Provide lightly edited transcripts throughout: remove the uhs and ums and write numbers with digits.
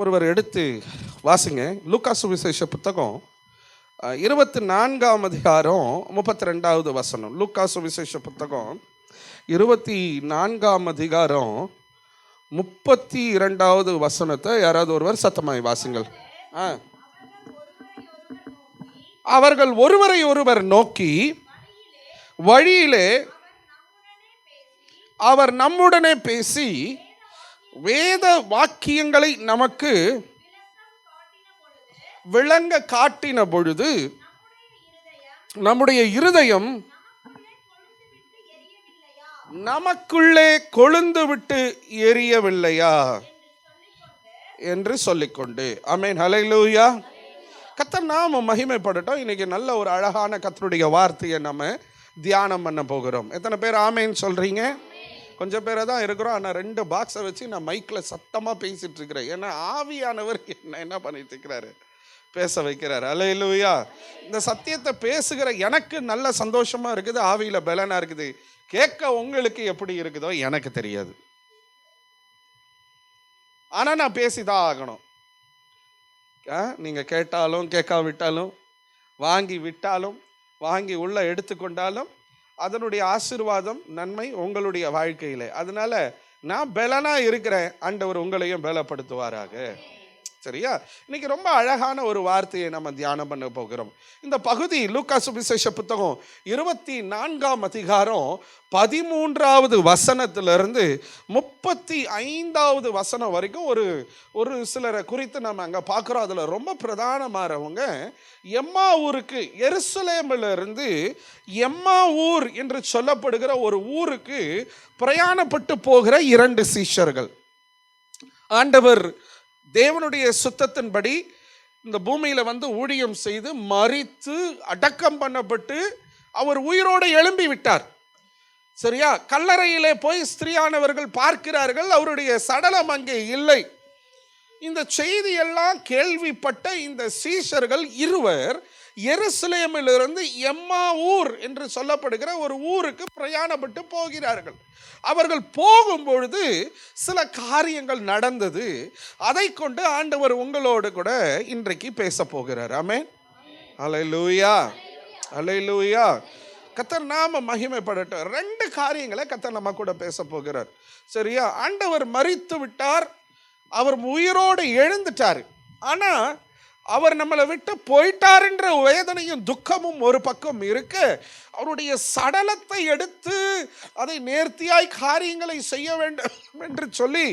ஒருவர் எடுத்து வாசிங்க. லூக்கா சுவிசேஷ புத்தகம் 24ஆம் அதிகாரம் 32வது வசனம். லூக்கா சுவிசேஷ புத்தகம் 24ஆம் அதிகாரம் 32வது வசனத்தை யாராவது ஒருவர் சத்தமாய் வாசிங்கள். அவர்கள் ஒருவரை ஒருவர் நோக்கி, வழியிலே அவர் நம்முடனே பேசி வேத வாக்கியங்களை நமக்கு விளங்க காட்டின பொழுது நம்முடைய இருதயம் நமக்குள்ளே கொழுந்து விட்டு எரியவில்லையா என்று சொல்லிக்கொண்டு. ஆமென், ஹல்லேலூயா. கர்த்தர் நாம மகிமைப்படட்டும். இன்னைக்கு நல்ல ஒரு அழகான கர்த்தருடைய வார்த்தையை நம்ம தியானம் பண்ண போகிறோம். எத்தனை பேர் ஆமேன்னு சொல்றீங்க? கொஞ்சம் பேரை தான் இருக்கிறோம். ஆனால் 2 பாக்ஸை வச்சு நான் மைக்கில் சத்தமாக பேசிட்டு இருக்கிறேன். ஏன்னா ஆவியானவர் என்ன பண்ணிட்டு இருக்கிறாரு, பேச வைக்கிறாரு. அல்லேலூயா. இந்த சத்தியத்தை பேசுகிற எனக்கு நல்ல சந்தோஷமா இருக்குது, ஆவியில் பலனா இருக்குது. கேட்க உங்களுக்கு எப்படி இருக்குதோ எனக்கு தெரியாது. ஆனால் நான் பேசிதான் ஆகணும். நீங்கள் கேட்டாலும் கேட்காவிட்டாலும், வாங்கி விட்டாலும் வாங்கி உள்ள எடுத்துக்கொண்டாலும் அதனுடைய ஆசீர்வாதம் நன்மை உங்களுடைய வாழ்க்கையிலே. அதனால நான் பலனா இருக்கிறேன், ஆண்டவர் உங்களையும் பலப்படுத்துவாராக. சரியா? இன்னைக்கு ரொம்ப அழகான ஒரு வார்த்தையை நம்ம தியானம் பண்ண போகிறோம். இந்த பகுதி லூக்கா சுவிசேஷ புத்தகம் 24ஆம் அதிகாரம் 13வது வசனத்திலிருந்து 35வது வசனம் வரைக்கும் ஒரு சிலரை குறித்து நம்ம அங்கே பார்க்குறோம். அதில் ரொம்ப பிரதானமானவங்க எம்மா ஊருக்கு, எருசலேமிலிருந்து எம்மா ஊர் என்று சொல்லப்படுகிற ஒரு ஊருக்கு பிரயாணப்பட்டு போகிற 2 சீஷர்கள். ஆண்டவர் தேவனுடைய சுத்தத்தின்படி இந்த பூமியில் வந்து ஊழியம் செய்து மரித்து அடக்கம் பண்ணப்பட்டு அவர் உயிரோடு எழும்பி விட்டார். சரியா? கல்லறையிலே போய் ஸ்திரீயானவர்கள் பார்க்கிறார்கள், அவருடைய சடலம் அங்கே இல்லை. இந்த செய்தியெல்லாம் கேள்விப்பட்ட இந்த சீஷர்கள் இருவர் எருசலேமிலிருந்து எம்மா ஊர் என்று சொல்லப்படுகிற ஒரு ஊருக்கு பிரயாணப்பட்டு போகிறார்கள். அவர்கள் போகும்பொழுது சில காரியங்கள் நடந்தது. அதை கொண்டு ஆண்டவர் உங்களோடு கூட இன்றைக்கு பேச போகிறார். ஆமென், ஹல்லேலூயா, ஹல்லேலூயா. கர்த்தர் நாம மகிமைப்படட்டும். 2 காரியங்களை கர்த்தர் நம்ம கூட பேச போகிறார். சரியா? ஆண்டவர் மரித்து விட்டார், அவர் உயிரோடு எழுந்துட்டார். ஆனா அவர் நம்மளை விட்டு போயிட்டார் என்ற வேதனையும் துக்கமும் ஒரு பக்கம் இருக்க, அவருடைய சடலத்தை எடுத்து அதை நேர்த்தியாய் காரியங்களை செய்ய வேண்டும் என்று சொல்லி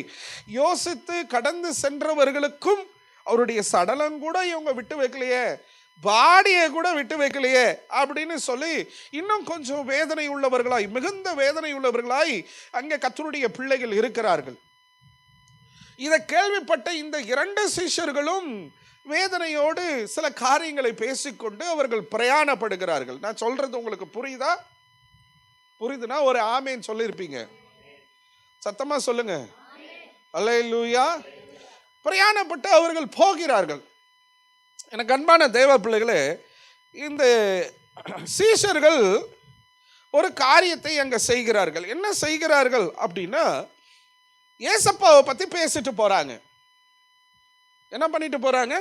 யோசித்து கடந்து சென்றவர்களுக்கும் அவருடைய சடலம் கூட இவங்க விட்டு வைக்கலையே, பாடியை கூட விட்டு வைக்கலையே அப்படின்னு சொல்லி இன்னும் கொஞ்சம் வேதனை உள்ளவர்களாய், மிகுந்த வேதனை உள்ளவர்களாய் அங்கே கர்த்தருடைய பிள்ளைகள் இருக்கிறார்கள். இதை கேள்விப்பட்ட இந்த 2 சீஷர்களும் வேதனையோடு சில காரியங்களை பேசிக்கொண்டு அவர்கள் பிரயாணப்படுகிறார்கள். நான் சொல்றது உங்களுக்கு புரியுதா? புரியுதுன்னா ஒரு ஆமேன் சொல்லியிருப்பீங்க. சத்தமா சொல்லுங்க. அல்லேலூயா. பிரயாணப்பட்டு அவர்கள் போகிறார்கள். எனக்கு அன்பான தேவ பிள்ளைகளே, இந்த சீஷர்கள் ஒரு காரியத்தை அங்க செய்கிறார்கள். என்ன செய்கிறார்கள் அப்படின்னா, ஏசப்பாவை பத்தி பேசிட்டு போறாங்க. என்ன பண்ணிட்டு போறாங்க?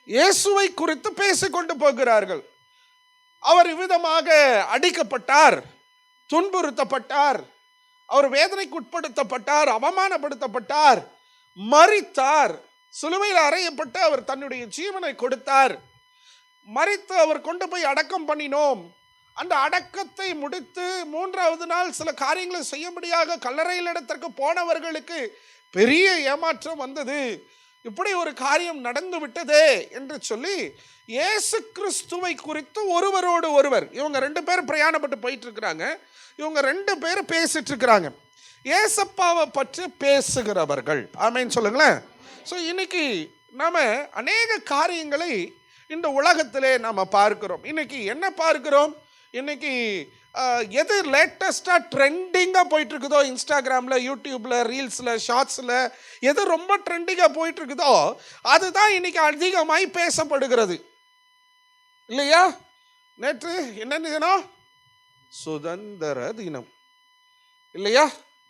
இயேசுவை குறித்து பேசிக்கொண்டு போகிறார்கள். அவர் விதமாக அடிக்கப்பட்டார், துன்புறுத்தப்பட்டார், அவர் வேதனைக்கு உட்படுத்தப்பட்டார், அவமானப்படுத்தப்பட்டார், மரித்தார், சிலுவையில் அறையப்பட்டு அவர் தன்னுடைய ஜீவனை கொடுத்தார், மரித்து அவர் கொண்டு போய் அடக்கம் பண்ணினோம். அந்த அடக்கத்தை முடித்து 3வது நாள் சில காரியங்களை செய்யும்படியாக கல்லறையில் இடத்திற்கு போனவர்களுக்கு பெரிய ஏமாற்றம் வந்தது. இப்படி ஒரு காரியம் நடந்து விட்டதே என்று சொல்லி இயேசு கிறிஸ்துவை குறித்து ஒருவரோடு ஒருவர், இவங்க 2 பேர் பிரயாணப்பட்டு போயிட்டு இருக்கிறாங்க, இவங்க 2 பேர் பேசிட்டு இருக்கிறாங்க. ஏசப்பாவை பற்றி பேசுகிறவர்கள். ஆமென் சொல்லுங்களேன். ஸோ இன்னைக்கு நாம அநேக காரியங்களை இந்த உலகத்திலே நாம பார்க்கிறோம். இன்னைக்கு என்ன பார்க்கிறோம்? இன்னைக்கு எது லேட்டஸ்டாக ட்ரெண்டிங்காக போயிட்டு இருக்குதோ, இன்ஸ்டாகிராமில், யூடியூப்பில், ரீல்ஸில், ஷார்ட்ஸில் எது ரொம்ப ட்ரெண்டிங்காக போயிட்டு இருக்குதோ அதுதான் இன்னைக்கு அதிகமாய் பேசப்படுகிறது. இல்லையா? நேற்று என்ன தினம்? சுதந்திர தினம். இல்லையா?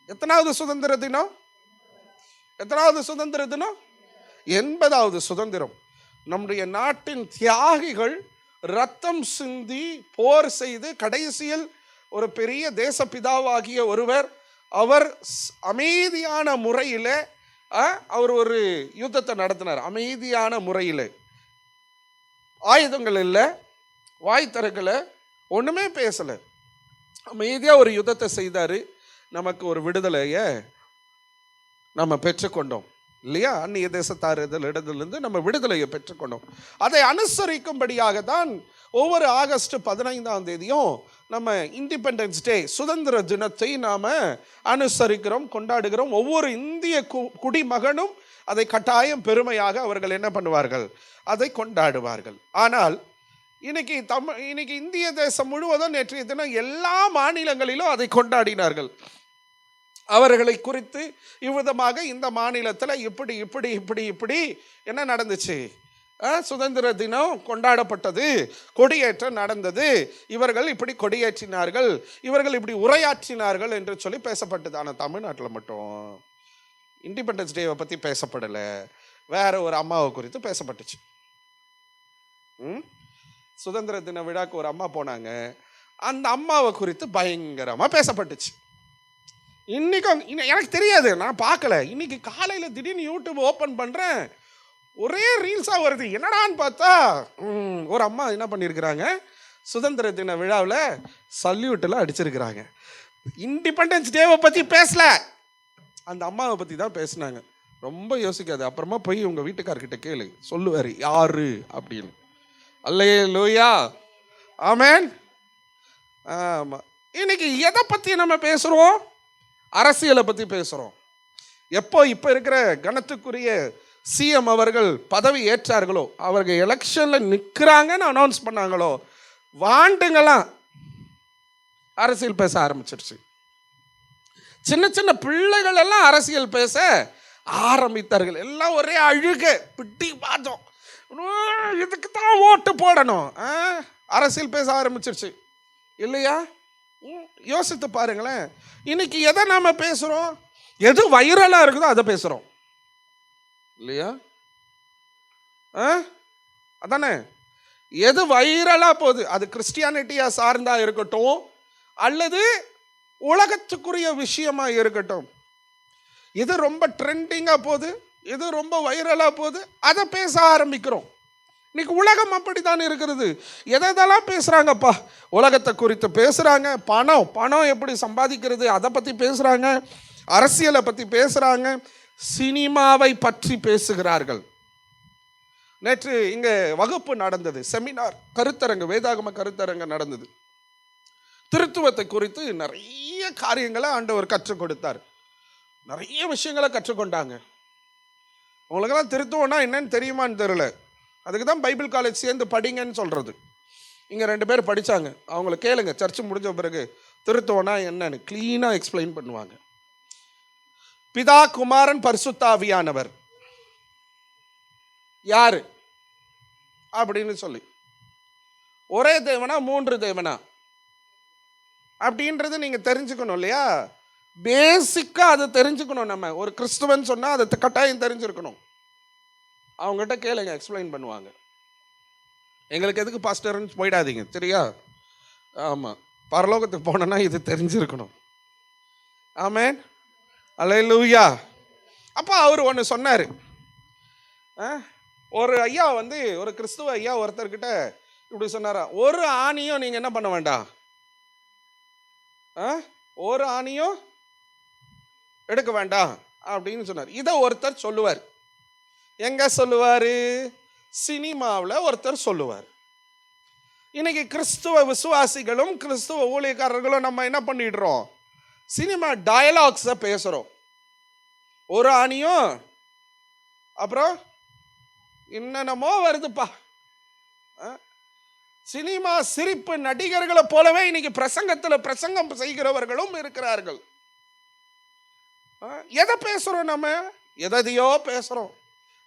எத்தனாவது சுதந்திர தினம்? எத்தனாவது சுதந்திர தினம்? 80வது சுதந்திரம். நம்முடைய நாட்டின் தியாகிகள் ரத்தம் சிந்தி போர் செய்து கடைசியில் ஒரு பெரிய தேசப்பிதாவாகிய ஒருவர், அவர் அமைதியான முறையில் அவர் ஒரு யுத்தத்தை நடத்தினார். அமைதியான முறையில், ஆயுதங்கள் இல்லை, வாய் திறக்கலை, ஒன்றுமே பேசலை, அமைதியாக ஒரு யுத்தத்தை செய்தார். நமக்கு ஒரு விடுதலையை நம்ம பெற்றுக்கொண்டோம் இல்லையா? அந்நிய தேசத்தாரிடத்திலிருந்து நம்ம விடுதலையை பெற்றுக்கொண்டோம். அதை அனுசரிக்கும்படியாக தான் ஒவ்வொரு ஆகஸ்ட் 15ஆம் தேதியும் நம்ம இண்டிபெண்டன்ஸ் டே, சுதந்திர தினத்தை நாம் அனுசரிக்கிறோம், கொண்டாடுகிறோம். ஒவ்வொரு இந்திய குடிமகனும் அதை கட்டாயம் பெருமையாக அவர்கள் என்ன பண்ணுவார்கள், அதை கொண்டாடுவார்கள். ஆனால் இன்னைக்கு இந்திய தேசம் முழுவதும் நேற்றைய தினம் எல்லா மாநிலங்களிலும் அதை கொண்டாடினார்கள். அவர்களை குறித்து இவ்விதமாக இந்த மாநிலத்தில் இப்படி இப்படி இப்படி இப்படி என்ன நடந்துச்சு, சுதந்திர தினம் கொண்டாடப்பட்டது, கொடியேற்றம் நடந்தது, இவர்கள் இப்படி கொடியேற்றினார்கள், இவர்கள் இப்படி உரையாற்றினார்கள் என்று சொல்லி பேசப்பட்டது. ஆனால் தமிழ்நாட்டில் மட்டும் இண்டிபெண்டன்ஸ் டேவை பற்றி பேசப்படலை, வேற ஒரு அம்மாவை குறித்து பேசப்பட்டுச்சு. சுதந்திர தின விழாக்கு ஒரு அம்மா போனாங்க, அந்த அம்மாவை குறித்து பயங்கரமாக பேசப்பட்டுச்சு. இன்னைக்கும் எனக்கு தெரியாது, நான் பார்க்கல. இன்னைக்கு காலையில் திடீர்னு யூடியூப் ஓப்பன் பண்ணுறேன், ஒரே ரீல்ஸாக வருது. என்னடான்னு பார்த்தா ஒரு அம்மா என்ன பண்ணியிருக்கிறாங்க, சுதந்திர தின விழாவில் சல்யூட்டெல்லாம் அடிச்சிருக்கிறாங்க. இண்டிபெண்டன்ஸ் டேவை பற்றி பேசல, அந்த அம்மாவை பற்றி தான் பேசினாங்க. ரொம்ப யோசிக்காது, அப்புறமா போய் உங்கள் வீட்டுக்கார்கிட்ட கேளு, சொல்லுவார் யாரு அப்படின்னு. அல்லேலூயா, ஆமென். ஆமாம். இன்னைக்கு எதை பற்றி நம்ம பேசுகிறோம், அரசியலை பற்றி பேசுகிறோம். இப்போ இருக்கிற கனத்துக்குரிய சிஎம் அவர்கள் பதவி ஏற்றார்களோ, அவர்கள் எலெக்ஷனில் நிற்கிறாங்கன்னு அனௌன்ஸ் பண்ணாங்களோ, வாண்டுங்களாம் அரசியல் பேச ஆரம்பிச்சிருச்சு. சின்ன சின்ன பிள்ளைகள் எல்லாம் அரசியல் பேச ஆரம்பித்தார்கள். எல்லாம் ஒரே அழுக, பிட்டி பார்த்தோம், இதுக்கு தான் ஓட்டு போடணும், அரசியல் பேச ஆரம்பிச்சிருச்சு இல்லையா? யோசித்து பாருங்களேன். இன்னைக்கு எதை நாம பேசுறோம், எது வைரலா இருக்குதோ அதை பேசுறோம் இல்லையா? அதானே, எது வைரலா போகுது, அது கிறிஸ்டியானிட்டியா சார்ந்தா இருக்கட்டும் அல்லது உலகத்துக்குரிய விஷயமா இருக்கட்டும், இது ரொம்ப ட்ரெண்டிங்கா போகுது, இது ரொம்ப வைரலா போகுது, அதை பேச ஆரம்பிக்கிறோம். இன்னைக்கு உலகம் அப்படித்தான் இருக்கிறது. எதெல்லாம் பேசுகிறாங்கப்பா, உலகத்தை குறித்து பேசுகிறாங்க, பணம் எப்படி சம்பாதிக்கிறது அதை பற்றி பேசுகிறாங்க, அரசியலை பற்றி பேசுகிறாங்க, சினிமாவை பற்றி பேசுகிறார்கள். நேற்று இங்கே வகுப்பு நடந்தது, செமினார், கருத்தரங்கு, வேதாகம கருத்தரங்கு நடந்தது. திருத்துவத்தை குறித்து நிறைய காரியங்களை ஆண்டவர் கற்றுக் கொடுத்தார். நிறைய விஷயங்களை கற்றுக்கொண்டாங்க. உங்களுக்கெல்லாம் திருத்துவம்னா என்னன்னு தெரியுமான்னு தெரியல, அதுக்கு தான் பைபிள் காலேஜ் சேர்ந்து படிங்கன்னு சொல்கிறது. இங்கே 2 பேர் படித்தாங்க, அவங்கள கேளுங்க, சர்ச்சு முடிஞ்ச பிறகு திருத்துவம்னா என்னன்னு க்ளீனாக எக்ஸ்பிளைன் பண்ணுவாங்க. பிதா, குமாரன், பரிசுத்தாவியானவர் யாரு அப்படின்னு சொல்லி, ஒரே தேவனா 3 தேவனா அப்படின்றது நீங்கள் தெரிஞ்சுக்கணும் இல்லையா? பேசிக்காக அதை தெரிஞ்சுக்கணும். நம்ம ஒரு கிறிஸ்துவன் சொன்னால் அதை கட்டாயம் தெரிஞ்சிருக்கணும். அவங்ககிட்ட கேளுங்க, எக்ஸ்பிளைன் பண்ணுவாங்க. எங்களுக்கு எதுக்கு பாஸ்டர்னு போயிடாதீங்க, சரியா? ஆமாம், பரலோகத்துக்கு போனோன்னா இது தெரிஞ்சிருக்கணும். ஆமென், அல்லேலூயா. அப்போ அவர் ஒன்று சொன்னார். ஒரு ஐயா ஒரு கிறிஸ்துவ ஐயா ஒருத்தர்கிட்ட இப்படி சொன்னாரா, ஒரு ஆணியும் நீங்கள் என்ன பண்ண வேண்டாம், ஒரு ஆணியும் எடுக்க வேண்டாம் அப்படின்னு சொன்னார். இதை ஒருத்தர் சொல்லுவார். எங்க சொல்லுவார்? சினிமாவில் ஒருத்தர் சொல்லுவார். இன்னைக்கு கிறிஸ்துவ விசுவாசிகளும் கிறிஸ்துவ ஊழியக்காரர்களும் நம்ம என்ன பண்ணிடுறோம், சினிமா டயலாக்ஸை பேசுகிறோம். ஒரு ஆணியும் அப்புறம் என்னென்னமோ வருதுப்பா. சினிமா சிரிப்பு நடிகர்களை போலவே இன்னைக்கு பிரசங்கம் செய்கிறவர்களும் இருக்கிறார்கள். எதை பேசுறோம், நம்ம எதையோ பேசுறோம்,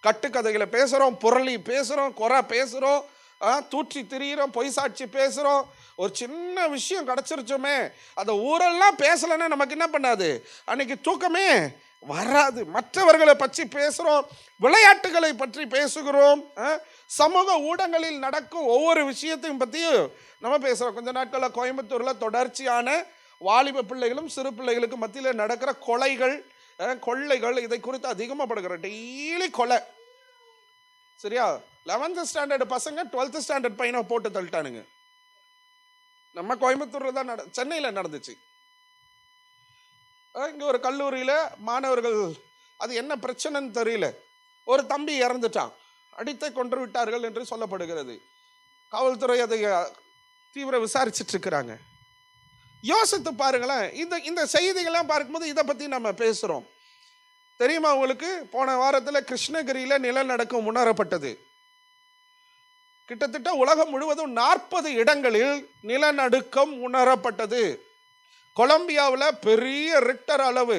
கட்டுக்கதைகளை பேசுறோம், புரளி பேசுறோம், குறை பேசுறோம், தூற்றி திரியிறோம், பொய் சாட்சி பேசுறோம். ஒரு சின்ன விஷயம் கிடைச்சிருச்சோமே, அந்த ஊரெல்லாம் பேசலைன்னா நமக்கு என்ன பண்ணாது, அன்னைக்கு தூக்கமே வராது. மற்றவர்களை பற்றி பேசுகிறோம், விளையாட்டுகளை பற்றி பேசுகிறோம், சமூக ஊடகங்களில் நடக்கும் ஒவ்வொரு விஷயத்தையும் பற்றியும் நம்ம பேசுகிறோம். கொஞ்ச நாட்களில் கோயம்புத்தூரில் தொடர்ச்சியான வாலிப பிள்ளைகளும் சிறு பிள்ளைகளுக்கு மத்தியில் நடக்கிற கொலைகள், கொள்ளைகள், இதை குறித்து அதிகமாக படுகிறோம். டெய்லி கொலை. சரியா? 11th ஸ்டாண்டர்ட் பசங்க 12th ஸ்டாண்டர்ட் பையனை போட்டு தள்ளிட்டானுங்க. நம்ம கோயம்புத்தூரில் தான் சென்னையில் நடந்துச்சு. இங்கே ஒரு கல்லூரியில் மாணவர்கள், அது என்ன பிரச்சனைன்னு தெரியல, ஒரு தம்பி இறந்துட்டான், அடித்தை கொன்று விட்டார்கள் என்று சொல்லப்படுகிறது. காவல்துறை அதை தீவிர விசாரிச்சுட்டு இருக்கிறாங்க. யோசித்து பாருங்களேன். இந்த செய்திகள்லாம் பார்க்கும்போது இதை பற்றி நம்ம பேசுகிறோம். தெரியுமா உங்களுக்கு? போன வாரத்தில் கிருஷ்ணகிரியில் நிலநடுக்கம் உணரப்பட்டது. கிட்டத்தட்ட உலகம் முழுவதும் 40 இடங்களில் நிலநடுக்கம் உணரப்பட்டது. கொலம்பியாவில் பெரிய ரிக்டர் அளவு,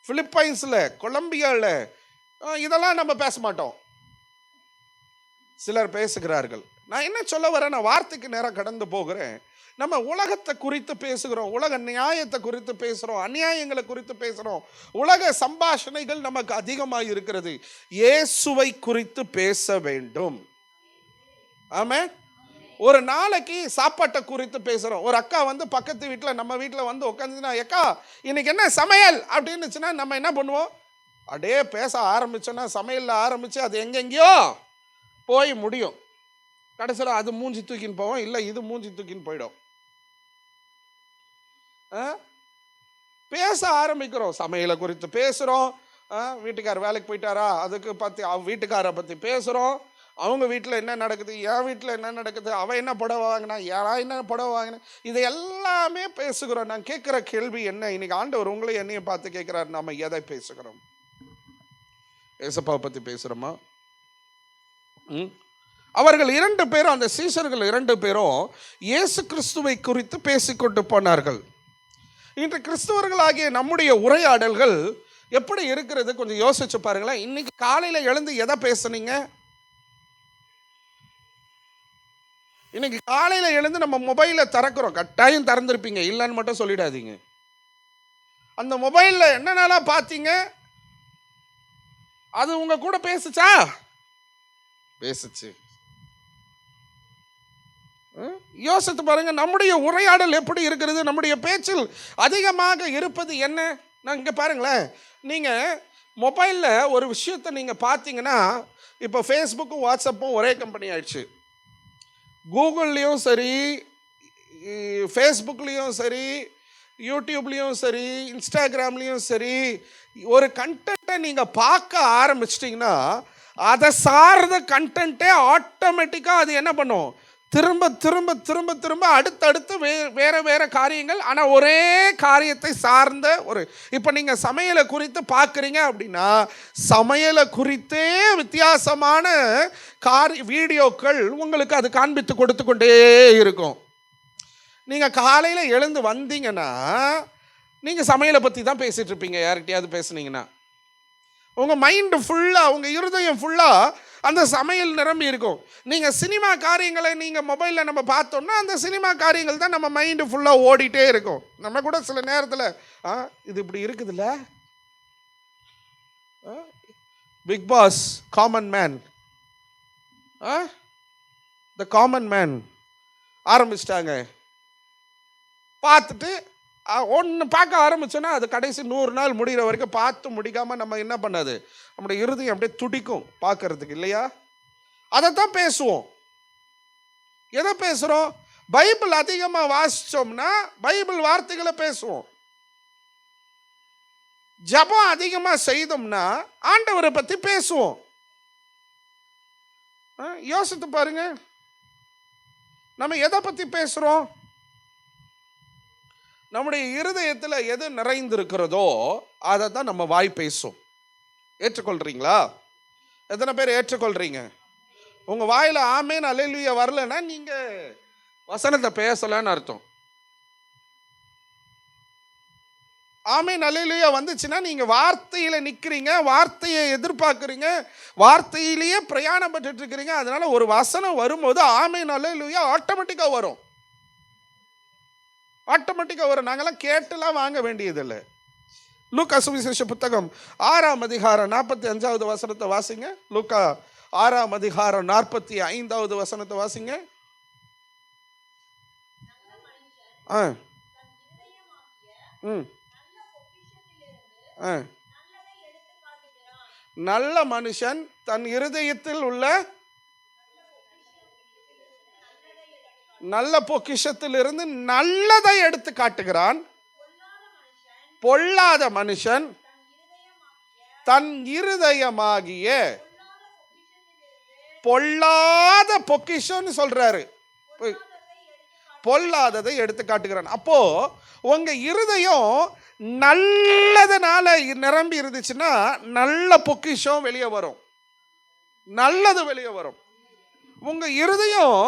பிலிப்பைன்ஸில், கொலம்பியாவில். இதெல்லாம் நம்ம பேச மாட்டோம், சிலர் பேசுகிறார்கள். நான் என்ன சொல்ல வரேன், நான் வார்த்தைக்கு நேரம் கடந்து போகிறேன். நம்ம உலகத்தை குறித்து பேசுகிறோம், உலக நியாயத்தை குறித்து பேசுகிறோம், அநியாயங்களை குறித்து பேசுகிறோம், உலக சம்பாஷணைகள் நமக்கு அதிகமாக இருக்கிறது. இயேசுவை குறித்து பேச வேண்டும். ஆமென். ஒரு நாளைக்கு சாப்பாட்டை குறித்து பேசுகிறோம். ஒரு அக்கா வந்து பக்கத்து வீட்டில் நம்ம வீட்டில் வந்து உட்காந்துன்னா, அக்கா இன்னைக்கு என்ன சமையல் அப்படின்னுச்சுன்னா நம்ம என்ன பண்ணுவோம்? அப்படியே பேச ஆரம்பிச்சோன்னா சமையலில் ஆரம்பித்து அது எங்கெங்கேயோ போய் முடியும். கடைசியில் அது மூஞ்சி தூக்கின்னு போவோம், இல்லை இது மூஞ்சி தூக்கின்னு போயிடும். பேச ஆரம்பிக்கிறோம், சமையலை குறித்து பேசுகிறோம். வீட்டுக்கார் வேலைக்கு போயிட்டாரா, அதுக்கு பற்றி வீட்டுக்காரை பற்றி பேசுகிறோம். அவங்க வீட்டில் என்ன நடக்குது, என் வீட்டில் என்ன நடக்குது, அவன் என்ன புடவை வாங்கினா, யாரா என்ன புடவை வாங்கினா, இது எல்லாமே பேசுகிறோம். நான் கேட்குற கேள்வி என்ன, இன்னைக்கு ஆண்டவர் உங்களை என்னையும் பார்த்து கேட்குறாரு, நம்ம எதை பேசுகிறோம்? ஏசப்பாவை பற்றி பேசுகிறோமா? அவர்கள் 2 பேரும், அந்த சீஷர்கள் 2 பேரும் இயேசு கிறிஸ்துவை குறித்து பேசிக்கொண்டு போனார்கள். இன்று கிறிஸ்துவர்களாகிய நம்முடைய உரையாடல்கள் எப்படி இருக்கிறது கொஞ்சம் யோசிச்சு பாருங்களேன். இன்னைக்கு காலையில் எழுந்து எதை பேசுனீங்க? இன்னைக்கு காலையில் எழுந்து நம்ம மொபைலை திறக்கிறோம், கட்டாயம் திறந்துருப்பீங்க, இல்லைன்னு மட்டும் சொல்லிடாதீங்க. அந்த மொபைலில் என்னென்னலாம் பார்த்தீங்க? அது உங்க கூட பேசுச்சா? பேசுச்சு. யோசித்து பாருங்க, நம்முடைய உரையாடல் எப்படி இருக்கிறது, நம்முடைய பேச்சில் அதிகமாக இருப்பது என்ன? நான் இங்கே பாருங்களேன், நீங்கள் மொபைலில் ஒரு விஷயத்தை நீங்கள் பார்த்தீங்கன்னா, இப்போ ஃபேஸ்புக்கும் வாட்ஸ்அப்பும் ஒரே கம்பெனி ஆயிடுச்சு. கூகுள்லேயும் சரி, ஃபேஸ்புக்லேயும் சரி, யூடியூப்லேயும் சரி, இன்ஸ்டாகிராம்லேயும் சரி, ஒரு கண்டென்ட்டை நீங்கள் பார்க்க ஆரம்பிச்சிட்டிங்கன்னா அதை சார்ந்த கண்டென்ட்டே ஆட்டோமேட்டிக்காக அது என்ன பண்ணும்? திரும்ப திரும்ப திரும்ப திரும்ப அடுத்தடுத்து வேறு வேறு காரியங்கள், ஆனால் ஒரே காரியத்தை சார்ந்த ஒரு, இப்போ நீங்கள் சமையலை குறித்து பார்க்குறீங்க அப்படின்னா சமையலை குறித்தே வித்தியாசமான வீடியோக்கள் உங்களுக்கு அது காண்பித்து கொடுத்து கொண்டே இருக்கும். நீங்கள் காலையில் எழுந்து வந்தீங்கன்னா நீங்கள் சமையலை பற்றி தான் பேசிகிட்டு இருப்பீங்க. யார்கிட்டையாவது பேசுனீங்கன்னா உங்கள் மைண்டு ஃபுல்லாக, உங்கள் இருதயம் ஃபுல்லாக அந்த சமையல் நிரம்பி இருக்கும். நீங்கள் சினிமா காரியங்களை நீங்கள் மொபைலில் நம்ம பார்த்தோம்னா அந்த சினிமா காரியங்கள் தான் நம்ம மைண்டு ஃபுல்லாக ஓடிட்டே இருக்கும். நம்ம கூட சில நேரத்தில் இது இப்படி இருக்குதுல்ல, Bigg Boss, common man, the common man ஆரம்பிச்சிட்டாங்க. பார்த்துட்டு ஒன்று பார்க்க ஆரம்பிச்சோன்னா அது கடைசி 100 நாள் முடிகிற வரைக்கும் பார்த்து முடிக்காமல் நம்ம என்ன பண்ணாது, நம்முடைய இருதயம் அப்படியே துடிக்கும் பார்க்கறதுக்கு, இல்லையா? அதைத்தான் பேசுவோம். எதை பேசுகிறோம்? பைபிள் அதிகமாக வாசித்தோம்னா பைபிள் வார்த்தைகளை பேசுவோம். ஜபம் அதிகமாக செய்தோம்னா ஆண்டவரை பற்றி பேசுவோம். யோசித்து பாருங்க, நம்ம எதை பற்றி பேசுகிறோம்? நம்முடைய இருதயத்தில் எது நிறைந்திருக்கிறதோ அதை தான் நம்ம வாய் பேசும். ஏற்றுக்கொள்றீங்களா? எத்தனை பேர் ஏற்றுக்கொள்றீங்க? உங்கள் வாயில் ஆமேன் அல்லேலூயா வரலன்னா நீங்கள் வசனத்தை பேசலன்னு அர்த்தம். ஆமேன் அல்லேலூயா வந்துச்சுன்னா நீங்கள் வார்த்தையில் நிற்கிறீங்க, வார்த்தையை எதிர்பார்க்குறீங்க, வார்த்தையிலேயே பிரயாணம் பட்டுட்டு இருக்கிறீங்க. அதனால ஒரு வசனம் வரும்போது ஆமேன் அல்லேலூயா ஆட்டோமேட்டிக்காக வரும். ஆட்டோமேட்டிக்காக வரும். நாங்கள்லாம் கேட்டுலாம் வாங்க வேண்டியதில்லை. லூக்கா சுவிசேஷ புத்தகம் 6ஆம் அதிகாரம் 45வது வசனத்தை வாசிங்க. லூக்கா 6ஆம் அதிகாரம் 45வது வசனத்தை வாசிங்க. நல்ல மனுஷன் தன் இருதயத்தில் உள்ள நல்ல பொக்கிஷத்திலிருந்து நல்லதை எடுத்து காட்டுகிறான். பொல்லாத மனுஷன் தன் இருதயமாகிய பொல்லாத பொக்கிஷம்னு சொல்றாரு, பொல்லாததை எடுத்து காட்டுகிறான். அப்போ உங்க இருதயம் நல்லதனால நிரம்பி இருந்துச்சுன்னா நல்ல பொக்கிஷம் வெளியே வரும், நல்லது வெளியே வரும். உங்க இருதயம்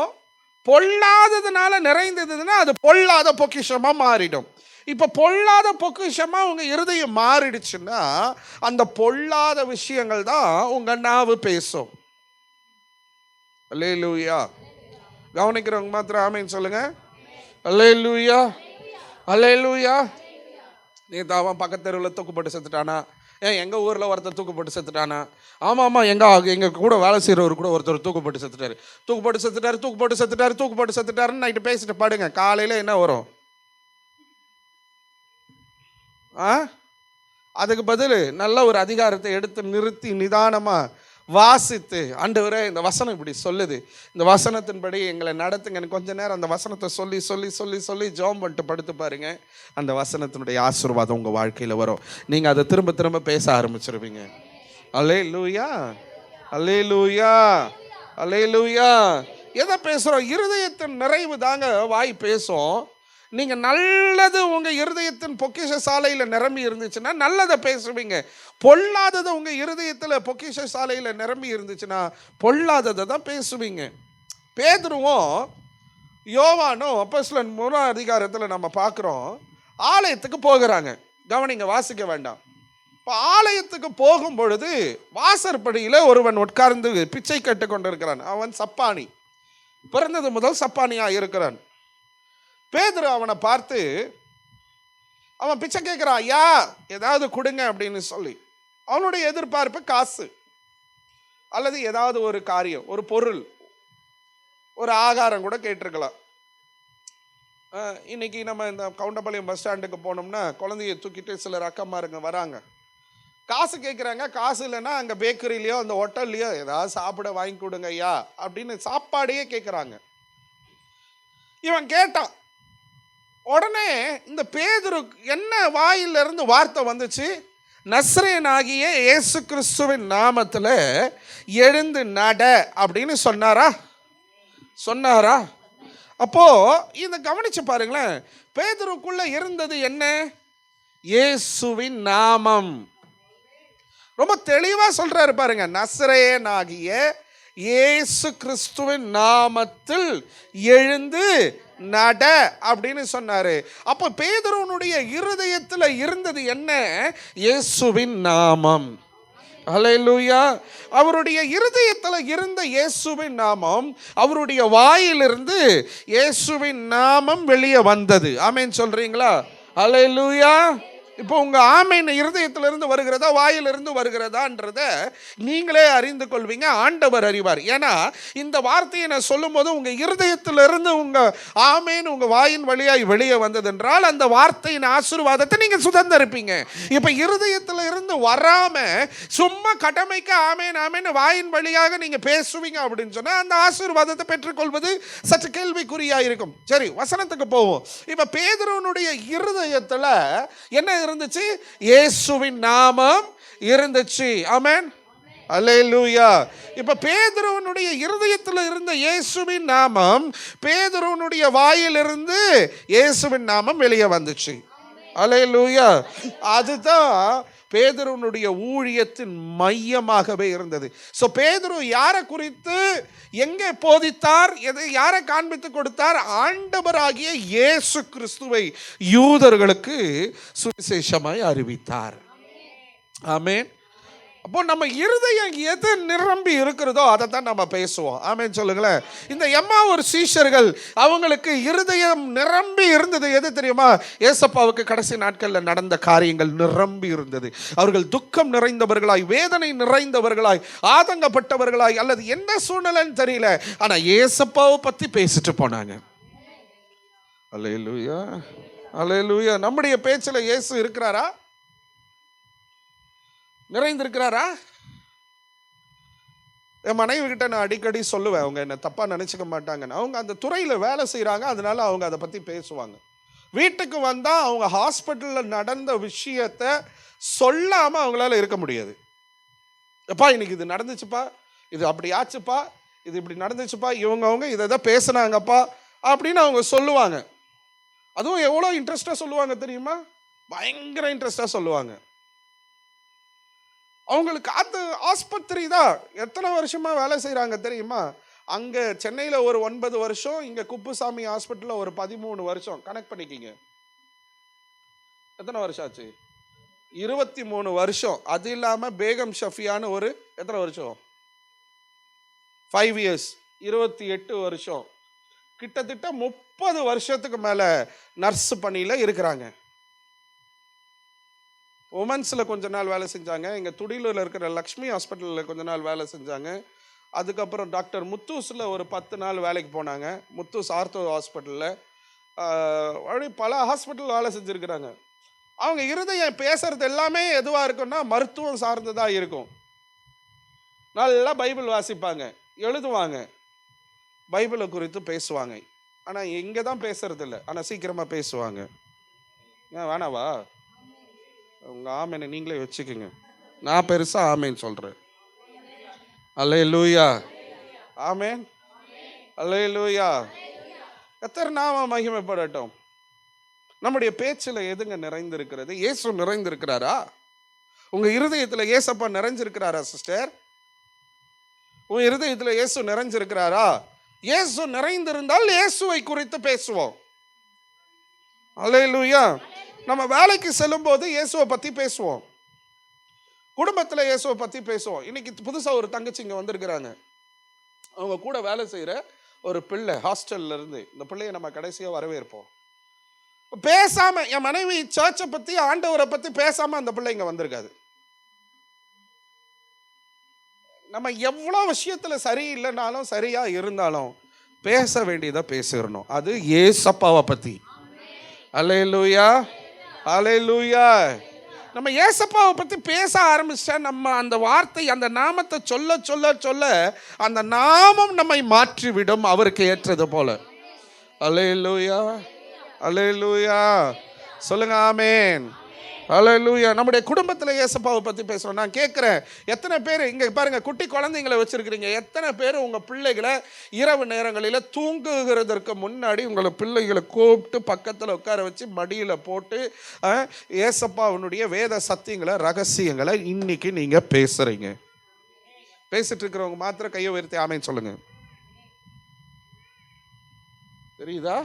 பொல்லாததுனால நிறைந்ததுன்னா அது பொல்லாத பொக்கிஷமா மாறிடும். இப்ப பொல்லாத பொக்கிஷமா உங்க இருதயம் மாறிடுச்சுன்னா அந்த பொல்லாத விஷயங்கள் தான் உங்க நாவு பேசும். அல்லேலூயா. கவனிக்கிறவங்க மாத்திரம் ஆமேன்னு சொல்லுங்க. அல்லேலூயா, அல்லேலூயா. நேற்று அவன் பக்கத்து தெருவில் தூக்குப்பட்டு செத்துட்டானா? எங்கள் ஊரில் ஒருத்தர் தூக்குப்பட்டு செத்துட்டானா? ஆமாம், எங்கள் கூட வேலை செய்கிறவர் கூட ஒருத்தர் தூக்குப்பட்டு செத்துட்டாருன்னு நைட்டு பேசிட்டு பாடுங்க. காலையில் என்ன வரும்? அதுக்கு பதில் நல்ல ஒரு அதிகாரத்தை எடுத்து நிறுத்தி நிதானமாக வாசித்து, ஆண்டவரே இந்த வசனம் இப்படி சொல்லுது, இந்த வசனத்தின்படி எங்களை நடத்துங்கன்னு கொஞ்ச நேரம் அந்த வசனத்தை சொல்லி சொல்லி சொல்லி சொல்லி ஜெபம் பண்ணிட்டு படுத்து பாருங்க. அந்த வசனத்தினுடைய ஆசீர்வாதம் உங்கள் வாழ்க்கையில் வரும். நீங்கள் அதை திரும்ப திரும்ப பேச ஆரம்பிச்சிருவீங்க. அல்லேலூயா, அல்லேலூயா, அல்லேலூயா. எதை பேசுகிறோம்? இருதயத்தின் நிறைவு தாங்க வாய் பேசும். நீங்கள் நல்லது உங்கள் இருதயத்தின் பொக்கிஷ சாலையில் நிரம்பி இருந்துச்சுன்னா நல்லதை பேசுவீங்க. பொல்லாததை உங்கள் இருதயத்தில் பொக்கிஷ சாலையில் நிரம்பி இருந்துச்சுன்னா பொல்லாததை தான் பேசுவீங்க. பேதுருவும் யோவானும் அப்போஸ்தலன் 3ஆம் அதிகாரத்தில் நம்ம பார்க்குறோம், ஆலயத்துக்கு போகிறாங்க. கவனிங்க, வாசிக்க வேண்டாம். இப்போ ஆலயத்துக்கு போகும் பொழுது வாசற்படியில் ஒருவன் உட்கார்ந்து பிச்சை கட்டு கொண்டிருக்கிறான். அவன் சப்பானி, பிறந்தது முதல் சப்பானியாக இருக்கிறான். பேதுரு அவனை பார்த்து அவன் பிச்சை கேட்குறான், ஐயா ஏதாவது கொடுங்க அப்படின்னு சொல்லி. அவனுடைய எதிர்பார்ப்பு காசு அல்லது ஏதாவது ஒரு காரியம், ஒரு பொருள், ஒரு ஆகாரம் கூட கேட்டிருக்கலாம். இன்னைக்கு நம்ம இந்த கவுண்டபாளையம் பஸ் ஸ்டாண்டுக்கு போனோம்னா குழந்தைய தூக்கிட்டு சிலர் அக்கம்மாருங்க வராங்க, காசு கேட்குறாங்க. காசு இல்லைன்னா அங்கே பேக்கரிலையோ அந்த ஹோட்டல்லையோ ஏதாவது சாப்பிட வாங்கி கொடுங்க ஐயா அப்படின்னு சாப்பாடையே கேட்குறாங்க. இவன் கேட்டான். உடனே இந்த பேதுரு என்ன வாயிலிருந்து வார்த்தை வந்துச்சு? நஸ்ரேயனாகிய இயேசு கிறிஸ்துவின் நாமத்தில் எழுந்து நட அப்படின்னு சொன்னாரா? அப்போ இதை கவனிச்சு பாருங்களேன். பேதுருக்குள்ள இருந்தது என்ன? இயேசுவின் நாமம். ரொம்ப தெளிவா சொல்றாரு பாருங்க. நஸ்ரேயனாகிய இயேசு கிறிஸ்துவின் நாமத்தில் எழுந்து நட அப்படின்னு சொன்னாரு. அப்போ பேதுருவனுடைய இருதயத்தில் இருந்தது என்ன? இயேசுவின் நாமம். அல்லேலூயா. அவருடைய இருதயத்தில் இருந்த இயேசுவின் நாமம், அவருடைய வாயிலிருந்து இயேசுவின் நாமம் வெளியே வந்தது. ஆமென் சொல்றீங்களா? அல்லேலூயா. இப்போ உங்கள் ஆமீன் இருதயத்திலிருந்து வருகிறதா வாயிலிருந்து வருகிறதான்றத நீங்களே அறிந்து கொள்வீங்க, ஆண்டவர் அறிவார். ஏன்னா இந்த வார்த்தையை நான் சொல்லும் போது உங்கள் இருதயத்திலிருந்து உங்கள் ஆமீன் உங்கள் வாயின் வழியாய் வெளியே வந்ததென்றால் அந்த வார்த்தையின் ஆசீர்வாதத்தை நீங்கள் சுதந்திரிப்பீங்க. இப்போ இருதயத்தில் இருந்து வராமல் சும்மா கடமைக்கு ஆமீன் ஆமீன் வாயின் வழியாக நீங்கள் பேசுவீங்க அப்படின்னு சொன்னால் அந்த ஆசீர்வாதத்தை பெற்றுக்கொள்வது சற்று கேள்விக்குறியாக இருக்கும். சரி, வசனத்துக்கு போவோம். இப்போ பேதுருவனுடைய இருதயத்தில் என்ன இருந்துச்சு? இயேசுவின் நாமம் இருந்துச்சு. ஆமென், அல்லேலூயா. இப்ப பேதுருவனுடைய இருதயத்தில் இருந்த இயேசுவின் நாமம் பேதுருவனுடைய வாயிலிருந்து இயேசுவின் நாமம் வெளியே வந்துச்சு. அல்லேலூயா. அதுதான் பேதுருவனுடைய ஊழியத்தின் மையமாகவே இருந்தது. ஸோ பேதுரு யாரை குறித்து எங்கே போதித்தார், யாரை காண்பித்து கொடுத்தார்? ஆண்டவராகிய இயேசு கிறிஸ்துவை யூதர்களுக்கு சுவிசேஷமாய் அறிவித்தார். ஆமென். அப்போ நம்ம இருதயம் எது நிரம்பி இருக்கிறதோ அதை தான் நம்ம பேசுவோம். ஆமென் சொல்லுங்களேன். இந்த எம்மாவூர் சீஷர்கள் அவங்களுக்கு இருதயம் நிரம்பி இருந்தது எது தெரியுமா? ஏசப்பாவுக்கு கடைசி நாட்களில் நடந்த காரியங்கள் நிரம்பி இருந்தது. அவர்கள் துக்கம் நிறைந்தவர்களாய், வேதனை நிறைந்தவர்களாய், ஆதங்கப்பட்டவர்களாய், அல்லது என்ன சூழ்நிலைன்னு தெரியல, ஆனா ஏசப்பாவை பத்தி பேசிட்டு போனாங்க. அல்லேலூயா, அல்லேலூயா. நம்முடைய பேச்சில் இயேசு இருக்கிறாரா? நிறைந்திருக்கிறாரா? என் மனைவி கிட்ட நான் அடிக்கடி சொல்லுவேன், அவங்க என்ன தப்பா நினைச்சுக்க மாட்டாங்கன்னு. அவங்க அந்த துறையில வேலை செய்யறாங்க, அதனால அவங்க அதை பத்தி பேசுவாங்க. வீட்டுக்கு வந்தா அவங்க ஹாஸ்பிட்டல்ல நடந்த விஷயத்த சொல்லாம அவங்களால இருக்க முடியாது. எப்பா இன்னைக்கு இது நடந்துச்சுப்பா, இது அப்படி ஆச்சுப்பா, இது இப்படி நடந்துச்சுப்பா, அவங்க இதை தான் பேசுனாங்கப்பா அப்படின்னு அவங்க சொல்லுவாங்க. அதுவும் எவ்வளோ இன்ட்ரெஸ்டா சொல்லுவாங்க தெரியுமா? பயங்கர இன்ட்ரெஸ்டா சொல்லுவாங்க. அவங்களுக்கு அந்த ஆஸ்பத்திரி தான் எத்தனை வருஷமா வேலை செய்கிறாங்க தெரியுமா? அங்கே சென்னையில் ஒரு 9 வருஷம், இங்கே குப்புசாமி ஹாஸ்பிட்டலில் ஒரு 13 வருஷம். கனெக்ட் பண்ணிக்கிங்க, எத்தனை வருஷம் ஆச்சு? 23 வருஷம். அது இல்லாமல் பேகம் ஷஃபியான்னு ஒரு எத்தனை வருஷம்? 5 இயர்ஸ், 28 வருஷம். கிட்டத்தட்ட 30 வருஷத்துக்கு மேலே நர்ஸ் பணியில் இருக்கிறாங்க. உமன்ஸில் கொஞ்ச நாள் வேலை செஞ்சாங்க. இங்கே துடிலூரில் இருக்கிற லக்ஷ்மி ஹாஸ்பிட்டலில் கொஞ்ச நாள் வேலை செஞ்சாங்க. அதுக்கப்புறம் டாக்டர் முத்தூஸில் ஒரு 10 நாள் வேலைக்கு போனாங்க. முத்தூஸ் ஆர்த்தோ ஹாஸ்பிட்டலில், அப்படி பல ஹாஸ்பிட்டல் வேலை செஞ்சுருக்கிறாங்க. அவங்க இருதயம் பேசுறது எல்லாமே எதுவாக இருக்குன்னா மருத்துவம் சார்ந்ததாக இருக்கும். நல்லா பைபிள் வாசிப்பாங்க, எழுதுவாங்க, பைபிளை குறித்து பேசுவாங்க. ஆனால் இங்கே தான் பேசுறது இல்லை, ஆனால் சீக்கிரமாக பேசுவாங்க. ஏன் வேணாவா? உங்கள் ஆமேனை நீங்களே வச்சுக்கோங்க, நான் பெருசாக ஆமேன் சொல்கிறேன். அல்லேலூயா, ஆமேன், அல்லேலூயா. கர்த்தர் நாம மகிமைப்படட்டும். நம்முடைய பேச்சில் எதுங்க நிறைந்திருக்கிறது? இயேசு நிறைந்திருக்கிறாரா? உங்கள் இருதயத்தில் இயேசப்பா நிறைஞ்சிருக்கிறாரா சிஸ்டர்? உங்கள் இருதயத்தில் இயேசு நிறைஞ்சிருக்கிறாரா? இயேசு நிறைந்திருந்தால் இயேசுவை குறித்து பேசுவோம். அல்லேலூயா. நம்ம வேலைக்கு செல்லும் போது இயேசுவை பற்றி பேசுவோம், குடும்பத்தில் இயேசுவை பற்றி பேசுவோம். இன்னைக்கு புதுசாக ஒரு தங்கச்சி இங்கே வந்திருக்கிறாங்க. அவங்க கூட வேலை செய்கிற ஒரு பிள்ளை ஹாஸ்டல்ல இருந்து, இந்த பிள்ளையை நம்ம கடைசியாக வரவேற்போம். பேசாம என் மனைவி சர்ச்சை பற்றி, ஆண்டவரை பற்றி பேசாம அந்த பிள்ளை இங்கே வந்திருக்காது. நம்ம எவ்வளோ விஷயத்தில் சரியில்லைனாலும் சரியா இருந்தாலும் பேச வேண்டியதை பேசிடணும். அது ஏசப்பாவை பற்றி. அல்லேலூயா, அல்லேலூயா. நம்ம ஏசப்பாவை பற்றி பேச ஆரம்பிச்சா நம்ம அந்த வார்த்தை, அந்த நாமத்தை சொல்ல சொல்ல சொல்ல அந்த நாமம் நம்மை மாற்றிவிடும் அவருக்கு ஏற்றது போல. அல்லேலூயா, அல்லேலூயா. சொல்லுங்க ஆமேன், அல்லேலூயா. நம்முடைய குடும்பத்தில் ஏசப்பாவை பற்றி பேசுகிறோம். நான் கேட்குறேன், எத்தனை பேர் இங்கே பாருங்கள், குட்டி குழந்தைங்களை வச்சுருக்கிறீங்க, எத்தனை பேர் உங்கள் பிள்ளைகளை இரவு நேரங்களில் தூங்குகிறதற்கு முன்னாடி உங்களை பிள்ளைகளை கூப்பிட்டு பக்கத்தில் உட்கார வச்சு மடியில் போட்டு ஏசப்பாவினுடைய வேத சத்தியங்களை, ரகசியங்களை இன்னைக்கு நீங்கள் பேசுகிறீங்க? பேசிட்டு இருக்கிறவங்க மாத்திரம் கையை உயர்த்தி ஆமேன்னு சொல்லுங்க. தெரியுதா?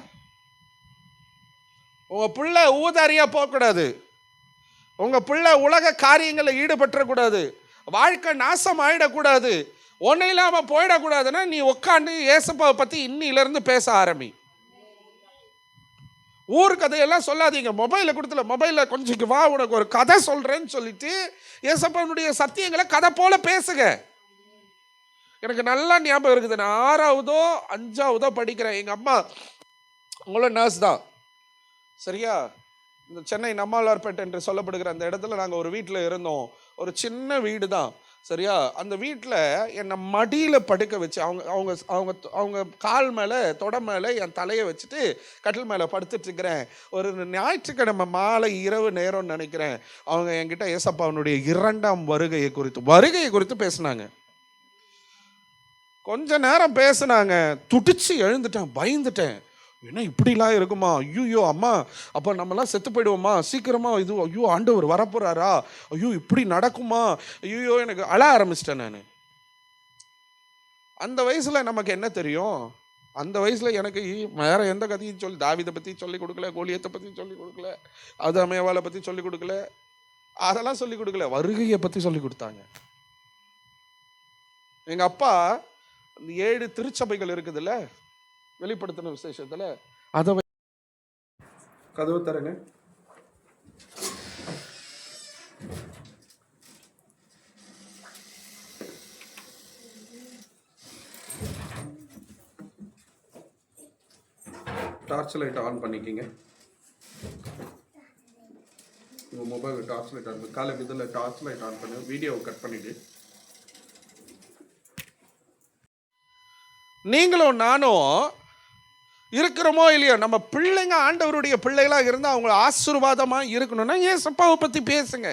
உங்கள் பிள்ளை ஊதாரியாக போகக்கூடாது, உங்கள் பிள்ளை உலக காரியங்களில் ஈடுபட்டுறக்கூடாது, வாழ்க்கை நாசம் ஆகிடக்கூடாது, ஒன்றும் இல்லாமல் போயிடக்கூடாதுன்னா நீ உட்காந்து ஏசப்பாவை பற்றி இன்னிலிருந்து பேச ஆரம்பி. ஊர் கதையெல்லாம் சொல்லாதீங்க. மொபைலை கொடுத்துல, மொபைலில் கொஞ்சம் வா உனக்கு ஒரு கதை சொல்கிறேன்னு சொல்லிட்டு ஏசப்பாவுடைய சத்தியங்களை கதை போல பேசுங்க. எனக்கு நல்லா ஞாபகம் இருக்குது, நான் 6ஆவதோ 5ஆவதோ படிக்கிறேன். எங்கள் அம்மா உங்களோட நர்ஸ் தான், சரியா? இந்த சென்னை நம்மாழ்வார்பேட்டை என்று சொல்லப்படுகிற அந்த இடத்துல நாங்கள் ஒரு வீட்டில் இருந்தோம். ஒரு சின்ன வீடு தான், சரியா? அந்த வீட்டில் என்னை மடியில் படுக்க வச்சு அவங்க அவங்க அவங்க அவங்க கால் மேலே தொட மேலே என் தலையை வச்சுட்டு கட்டில் மேலே படுத்துட்ருக்கிறேன். ஒரு ஞாயிற்றுக்கிழமை மாலை இரவு நேரம்னு நினைக்கிறேன். அவங்க என்கிட்ட ஏசப்பாவனுடைய 2ஆம் வருகையை குறித்து பேசினாங்க. கொஞ்ச நேரம் பேசினாங்க, துடிச்சு எழுந்துட்டேன், பயந்துட்டேன். என்ன இப்படிலாம் இருக்குமா? ஐயோ அம்மா, அப்போ நம்மலாம் செத்து போயிடுவோமா சீக்கிரமா? இது ஐயோ ஆண்டவர் வரப்போறாரா? ஐயோ இப்படி நடக்குமா? ஐயோ எனக்கு அழ ஆரம்பிச்சிட்டேன் நான். அந்த வயசுல நமக்கு என்ன தெரியும்? அந்த வயசுல எனக்கு வேற எந்த கதையும் சொல்லி, தாவீதை பற்றி சொல்லி கொடுக்கல, கோலியத்தை பற்றி சொல்லி கொடுக்கல, அது அமேவாலை பற்றி சொல்லி கொடுக்கல, அதெல்லாம் சொல்லி கொடுக்கல, வருகையை பற்றி சொல்லி கொடுத்தாங்க. எங்கள் அப்பா இந்த 7 திருச்சபைகள் இருக்குதுல்ல வெளிப்படுத்தின விசேஷத்தில், அதை கதவு தரங்க. டார்ச் லைட் ஆன் பண்ணிக்கிங்க. உங்கள் மொபைல் டார்ச் லைட் ஆன் பண்ணி காலை இதில் டார்ச் லைட் ஆன் பண்ணி வீடியோவை கட் பண்ணிவிட்டு, நீங்களும் நானும் இருக்கிறோமோ இல்லையோ, நம்ம பிள்ளைங்க ஆண்டவருடைய பிள்ளைகளாக இருந்தால் அவங்க ஆசீர்வாதமாக இருக்கணும்னா ஏசப்பாவை பற்றி பேசுங்க.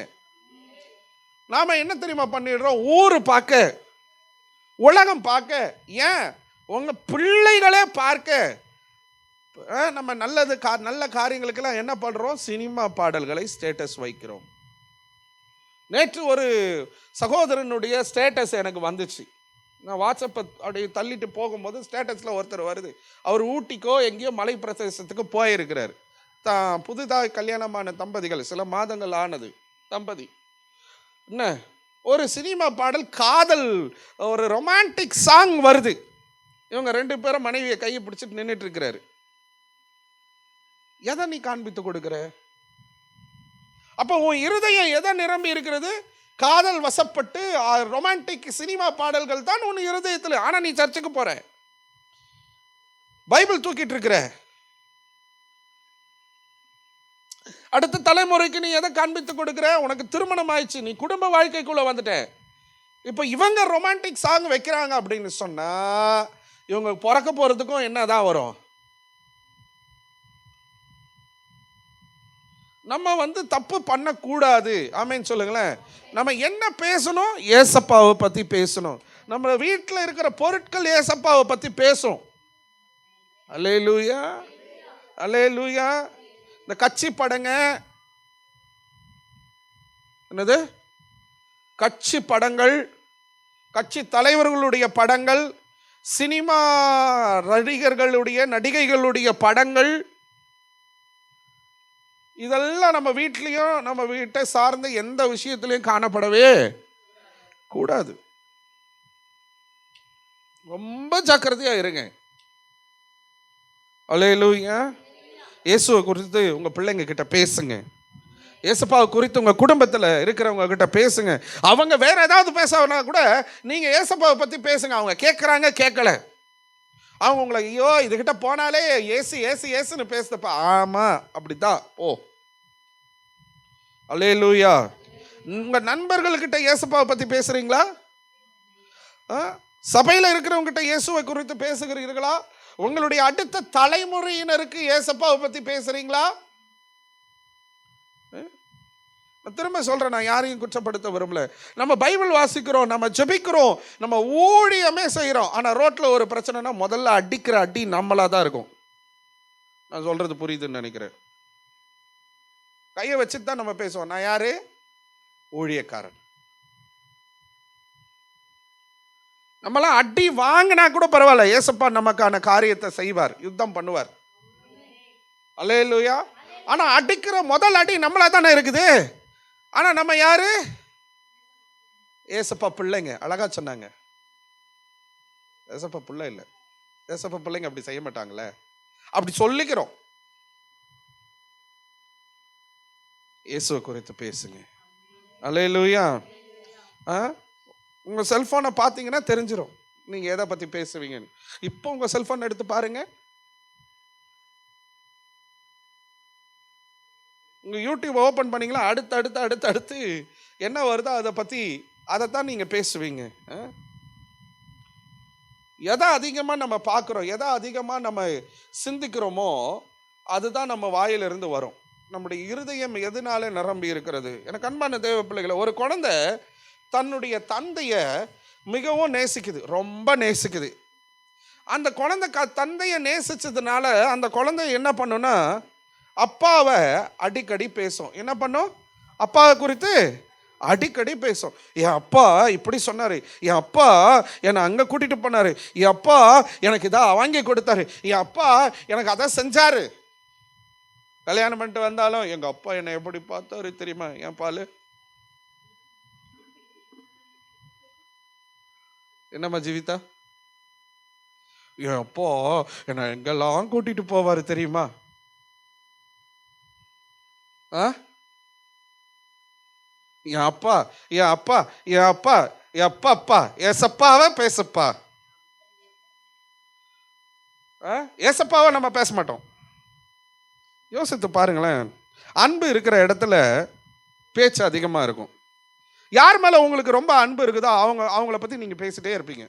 நாம் என்ன தெரியுமா பண்ணிடுறோம்? ஊர் பார்க்க, உலகம் பார்க்க, ஏன் உங்கள் பிள்ளைகளே பார்க்க நம்ம நல்ல காரியங்களுக்கெல்லாம் என்ன பண்ணுறோம்? சினிமா பாடல்களை ஸ்டேட்டஸ் வைக்கிறோம். நேற்று ஒரு சகோதரனுடைய ஸ்டேட்டஸ் எனக்கு வந்துச்சு. நான் வாட்ஸ்அப்பை அப்படி தள்ளிட்டு போகும்போது ஸ்டேட்டஸில் ஒருத்தர் வருது. அவர் ஊட்டிக்கோ எங்கேயோ மலை பிரதேசத்துக்கு போயிருக்கிறார். புதுதாக கல்யாணமான தம்பதிகள், சில மாதங்கள் ஆனது தம்பதி, என்ன ஒரு சினிமா பாடல், காதல், ஒரு ரொமான்டிக் சாங் வருது. இவங்க 2 பேரும் மனைவியை கையை பிடிச்சிட்டு நின்றுட்டு இருக்கிறாரு. எதை நீ காண்பித்து கொடுக்கிற? அப்போ உன் இருதயம் எதை நிரம்பி இருக்கிறது? காதல் வசப்பட்டு ரொமான்டிக் சினிமா பாடல்கள் தான் உன் இருதயத்தில். ஆனா நீ சர்ச்சுக்கு போற, பைபிள் தூக்கிட்டு இருக்கிற. அடுத்த தலைமுறைக்கு நீ எதை காண்பித்து கொடுக்கிற? உனக்கு திருமணம் ஆயிடுச்சு, நீ குடும்ப வாழ்க்கைக்குள்ள வந்துட்ட. இப்போ இவங்க ரொமான்டிக் சாங் வைக்கிறாங்க அப்படின்னு சொன்னா இவங்க பிறக்க போறதுக்கும் என்னதான் வரும்? நம்ம தப்பு பண்ணக்கூடாது. ஆமேன்னு சொல்லுங்களேன். நம்ம என்ன பேசணும்? ஏசப்பாவை பற்றி பேசணும். நம்ம வீட்டில் இருக்கிற பொருட்கள் ஏசப்பாவை பற்றி பேசும். அல்லேலூயா, அல்லேலூயா. இந்த கட்சி படங்க, என்னது கட்சி படங்கள், கட்சி தலைவர்களுடைய படங்கள், சினிமா நடிகைகளுடைய படங்கள், இதெல்லாம் நம்ம வீட்லேயும் நம்ம வீட்டை சார்ந்த எந்த விஷயத்திலையும் காணப்படவே கூடாது. ரொம்ப ஜாக்கிரதையா இருங்க. அல்லேலூயா. இயேசுவை குறித்து உங்க பிள்ளைங்க கிட்ட பேசுங்க. ஏசப்பாவை குறித்து உங்க குடும்பத்தில் இருக்கிறவங்க கிட்ட பேசுங்க. அவங்க வேற ஏதாவது பேசினா கூட நீங்க ஏசப்பாவை பத்தி பேசுங்க. அவங்க கேட்குறாங்க, கேட்கல, அவங்க உங்களை ஐயோ இதுகிட்ட போனாலே ஏசு ஏசு ஏசுன்னு பேசுதப்பா. ஆமா அப்படித்தான் ஓ. அல்லேலூயா. உங்க நண்பர்கள்கிட்ட இயேசுப்பாவை பத்தி பேசுறீங்களா? சபையில் இருக்கிறவங்க கிட்ட இயேசுவை குறித்து பேசுகிறீர்களா? உங்களுடைய அடுத்த தலைமுறையினருக்கு இயேசுப்பாவை பத்தி பேசுறீங்களா? திரும்ப சொல்றேன், நான் யாரையும் குற்றப்படுத்த விரும்பல. நம்ம பைபிள் வாசிக்கிறோம், நம்ம ஜெபிக்கிறோம், நம்ம ஊழியமே செய்கிறோம். ஆனால் ரோட்டில் ஒரு பிரச்சனைனா முதல்ல அடிக்கிற அடி நம்மளா தான் இருக்கும். நான் சொல்றது புரியுதுன்னு நினைக்கிறேன். கையை வச்சுட்டு தான் நம்ம பேசுவோம். நான் யாரு? ஊழியக்காரன். நம்மளாம் அடி வாங்கினா கூட பரவாயில்ல, ஏசப்பா நமக்கான காரியத்தை செய்வார், யுத்தம் பண்ணுவார். அல்லேலூயா. ஆனா அடிக்கிற முதல் அடி நம்மளா தானே இருக்குது. ஆனா நம்ம யாரு? ஏசப்பா பிள்ளைங்க. அழகா சொன்னாங்க, ஏசப்பா பிள்ளை இல்லை, ஏசப்பா பிள்ளைங்க அப்படி செய்ய மாட்டாங்களே, அப்படி சொல்லிக்கிறோம். இயேசுவை குறித்து பேசுங்க. அல்லேலூயா. உங்க செல்போனை பார்த்தீங்கன்னா தெரிஞ்சிடும் நீங்க எதை பத்தி பேசுவீங்கன்னு. இப்போ உங்க செல்போன் எடுத்து பாருங்க, உங்க யூடியூப் ஓபன் பண்ணீங்களா, அடுத்து என்ன வருதோ அதைத்தான் நீங்க பேசுவீங்க. எதை அதிகமா நம்ம பார்க்குறோம், எதை அதிகமா நம்ம சிந்திக்கிறோமோ அதுதான் நம்ம வாயிலிருந்து வரும். நம்முடைய இருதயம் எதனால நிரம்பி இருக்கிறது? எனக்கு அன்பான தேவ பிள்ளைகளை, ஒரு குழந்தை தன்னுடைய தந்தைய மிகவும் நேசிக்குது, ரொம்ப நேசிக்குது. அந்த குழந்தை தந்தையை நேசிச்சதுனால அந்த குழந்தை என்ன பண்ணுன்னா அப்பாவை அடிக்கடி பேசும். என்ன பண்ணும்? அப்பாவை குறித்து அடிக்கடி பேசும். என் அப்பா இப்படி சொன்னாரு, என் அப்பா என்னை அங்கே கூட்டிட்டு போனாரு, என் அப்பா எனக்கு இதை வாங்கி கொடுத்தாரு, என் அப்பா எனக்கு அதை செஞ்சாரு. கல்யாணம் பண்ணிட்டு வந்தாலும் எங்க அப்பா என்னை எப்படி பார்த்தாரு தெரியுமா? என் பாலு என்னம்மா ஜீவிதா? அப்போ என்ன எங்கெல்லாம் கூட்டிட்டு போவாரு தெரியுமா? என் அப்பா என் அப்பா என் அப்பா அப்பா ஏசப்பாவை பேசப்பா. ஏசப்பாவை நம்ம பேச மாட்டோம். யோசித்து பாருங்களேன். அன்பு இருக்கிற இடத்துல பேச்சு அதிகமாக இருக்கும். யார் மேலே உங்களுக்கு ரொம்ப அன்பு இருக்குதோ அவங்கள பற்றி நீங்கள் பேசிட்டே இருப்பீங்க.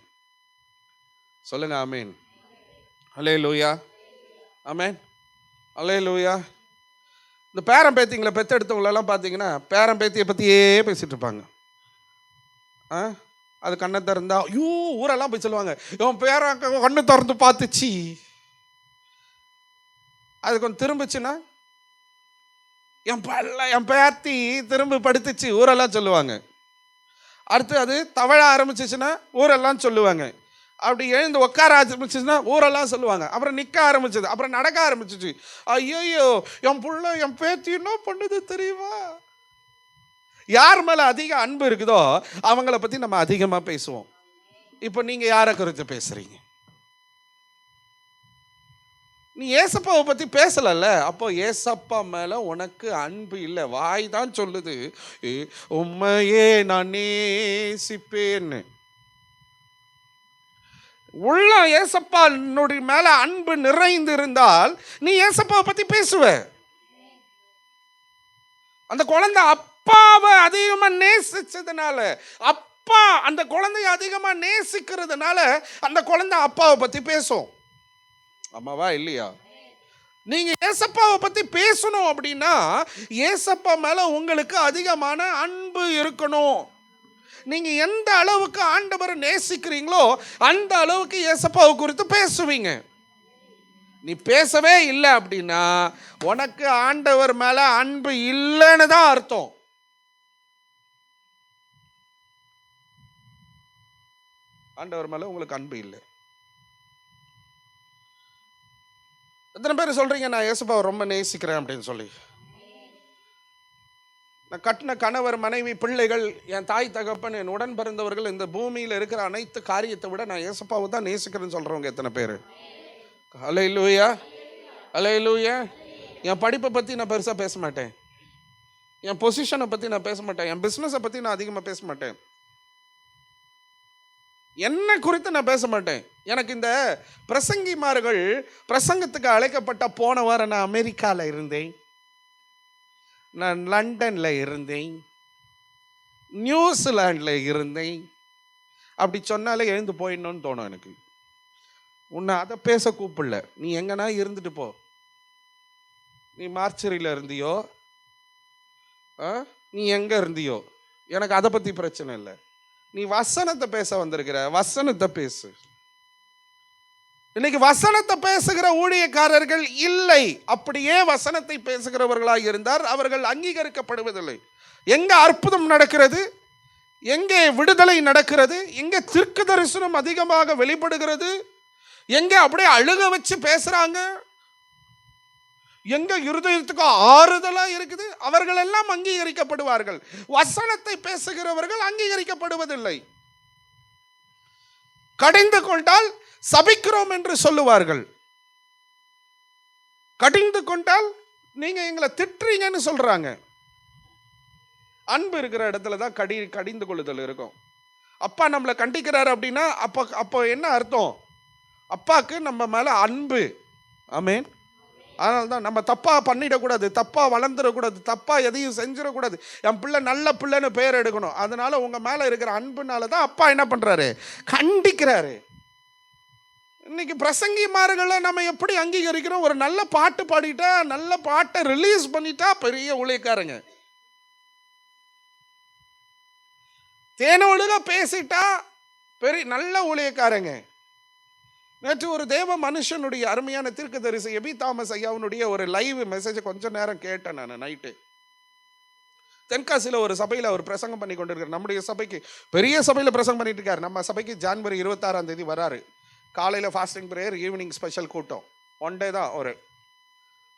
சொல்லுங்க ஆமேன். அல்லேலூயா. ஆமேன். அல்லேலூயா. இந்த பேரன் பேத்திங்களை பெற்றெடுத்தவங்களெல்லாம் பார்த்தீங்கன்னா பேரன் பேத்தியை பற்றியே பேசிகிட்டு இருப்பாங்க. அது கண்ணை திறந்தா ஐயோ ஊரெல்லாம் போய் சொல்லுவாங்க, இவன் பேரன் கண்ணு திறந்து பார்த்துச்சு. அது கொஞ்சம் திரும்பிச்சுன்னா என் பேத்தி திரும்பி படுத்துச்சு ஊரெல்லாம் சொல்லுவாங்க. அடுத்து அது தவழ ஆரம்பிச்சிச்சுன்னா ஊரெல்லாம் சொல்லுவாங்க. அப்படி எழுந்து உட்கார ஆரம்பிச்சிச்சுன்னா ஊரெல்லாம் சொல்லுவாங்க. அப்புறம் நிற்க ஆரம்பிச்சது, அப்புறம் நடக்க ஆரம்பிச்சிச்சு. ஐயோ என் புள்ள என் பேத்தி என்ன பண்ணுது தெரியுமா? யார் மேலே அதிக அன்பு இருக்குதோ அவங்கள பற்றி நம்ம அதிகமாக பேசுவோம். இப்போ நீங்கள் யாரை குறித்து பேசுறீங்க? நீ ஏசப்பாவை பற்றி பேசலல்ல, அப்போ ஏசப்பா மேலே உனக்கு அன்பு இல்லை. வாய் தான் சொல்லுது உம்மையே நான் நேசிப்பேன்னு. உள்ள ஏசப்பா மேல அன்பு நிறைந்து இருந்தால் நீ ஏசப்பாவை பற்றி பேசுவ. அந்த குழந்தை அப்பாவை அதிகமாக நேசிச்சதுனால, அப்பா அந்த குழந்தைய அதிகமாக நேசிக்கிறதுனால அந்த குழந்தை அப்பாவை பற்றி பேசும். ஆமாவா இல்லையா? நீங்க ஏசப்பாவை பத்தி பேசணும் அப்படின்னா ஏசப்பா மேல உங்களுக்கு அதிகமான அன்பு இருக்கணும். நீங்க எந்த அளவுக்கு ஆண்டவரை நேசிக்கிறீங்களோ அந்த அளவுக்கு ஏசப்பாவை குறித்து பேசுவீங்க. நீ பேசவே இல்லை அப்படின்னா உனக்கு ஆண்டவர் மேல அன்பு இல்லைன்னு தான் அர்த்தம். ஆண்டவர் மேல உங்களுக்கு அன்பு இல்லை. எத்தனை பேர் சொல்றீங்க நான் ஏசப்பாவை ரொம்ப நேசிக்கிறேன் அப்படின்னு சொல்லி? நான் கட்டின கணவர், மனைவி, பிள்ளைகள், என் தாய் தகப்பன், என் உடன் பிறந்தவர்கள், இந்த பூமியில் இருக்கிற அனைத்து காரியத்தை விட நான் ஏசப்பாவை தான் நேசிக்கிறேன்னு சொல்றவங்க எத்தனை பேர்? அல்லேலூயா, அல்லேலூயா. என் படிப்பை பற்றி நான் பெருசாக பேச மாட்டேன். என் பொசிஷனை பற்றி நான் பேச மாட்டேன். என் பிஸ்னஸை பற்றி நான் அதிகமாக பேச மாட்டேன். என்ன குறித்து நான் பேச மாட்டேன். எனக்கு இந்த பிரசங்கிமார்கள் பிரசங்கத்துக்கு அழைக்கப்பட்ட போன வாரம் நான் அமெரிக்காவில் இருந்தேன், நான் லண்டனில் இருந்தேன், நியூசிலாண்டில் இருந்தேன். அப்படி சொன்னாலே எழுந்து போயிடணும்னு தோணும் எனக்கு. உன்னை அதை பேச கூப்பிடல, நீ எங்கன்னா இருந்துட்டு போ. நீ மார்ச்சரியில் இருந்தியோ, நீ எங்கே இருந்தியோ, எனக்கு அதை பற்றி பிரச்சனை இல்லை. நீ வசனத்தை பேச வந்திருக்கிற, வசனத்தை பேசு. இன்னைக்கு வசனத்தை பேசுகிற ஊழியக்காரர்கள் இல்லை. அப்படியே வசனத்தை பேசுகிறவர்களாக இருந்தார் அவர்கள் அங்கீகரிக்கப்படுவதில்லை. எங்க அற்புதம் நடக்கிறது, எங்கே விடுதலை நடக்கிறது, எங்கே தீர்க்க தரிசனம் அதிகமாக வெளிப்படுகிறது, எங்க அப்படியே அழுக வச்சு பேசுறாங்க, எங்க இருதயத்துக்கு ஆறுதலா இருக்குது, அவர்கள் எல்லாம் அங்கீகரிக்கப்படுவார்கள். வசனத்தை பேசுகிறவர்கள் அங்கீகரிக்கப்படுவதில்லை. கடிந்து கொண்டால் சபிக்கிறோம் என்று சொல்லுவார்கள். கடிந்து கொண்டால் நீங்க எங்களை திட்டுறீங்கன்னு சொல்றாங்க. அன்பு இருக்கிற இடத்துல தான் கடிந்து கொள்ளுதல் இருக்கும். அப்பா நம்மளை கண்டிக்கிறாரு அப்படின்னா அப்போ என்ன அர்த்தம்? அப்பாவுக்கு நம்ம மேல அன்பு. ஆமேன். அதனால தான் நம்ம தப்பா பண்ணிடக்கூடாது, தப்பா வளர்ந்துடக்கூடாது, தப்பா எதையும் செஞ்சிடக்கூடாது. என் பிள்ளை நல்ல பிள்ளைன்னு பெயர் எடுக்கணும். அதனால உங்க மேல இருக்கிற அன்புனால தான் அப்பா என்ன பண்றாரு, கண்டிக்கிறாரு. இன்னைக்கு பிரசங்கிமார்களை நம்ம எப்படி அங்கீகரிக்கிறோம்? ஒரு நல்ல பாட்டு பாடிட்டா, நல்ல பாட்டை ரிலீஸ் பண்ணிட்டா பெரிய ஊழியக்காரங்க. தேனொழுக பேசிட்டா பெரிய நல்ல ஊழியக்காரங்க. நேற்று ஒரு தேவ மனுஷனுடைய அருமையான தீர்க்கதரிசி எபி தாமஸ் ஐயாவுடைய ஒரு லைவ் மெசேஜ் கொஞ்ச நேரம் கேட்டேன் நான் நைட்டு. தென்காசியில் ஒரு சபையில் அவர் பிரசங்கம் பண்ணி கொண்டிருக்கார். நம்முடைய சபைக்கு பெரிய சபையில் பிரசங்கம் பண்ணிட்டு இருக்காரு. நம்ம சபைக்கு ஜனவரி 26 வராரு. காலையில் ஃபாஸ்டிங் ப்ரேயர், ஈவினிங் ஸ்பெஷல் கூட்டம், ஒன் டே தான். ஒரு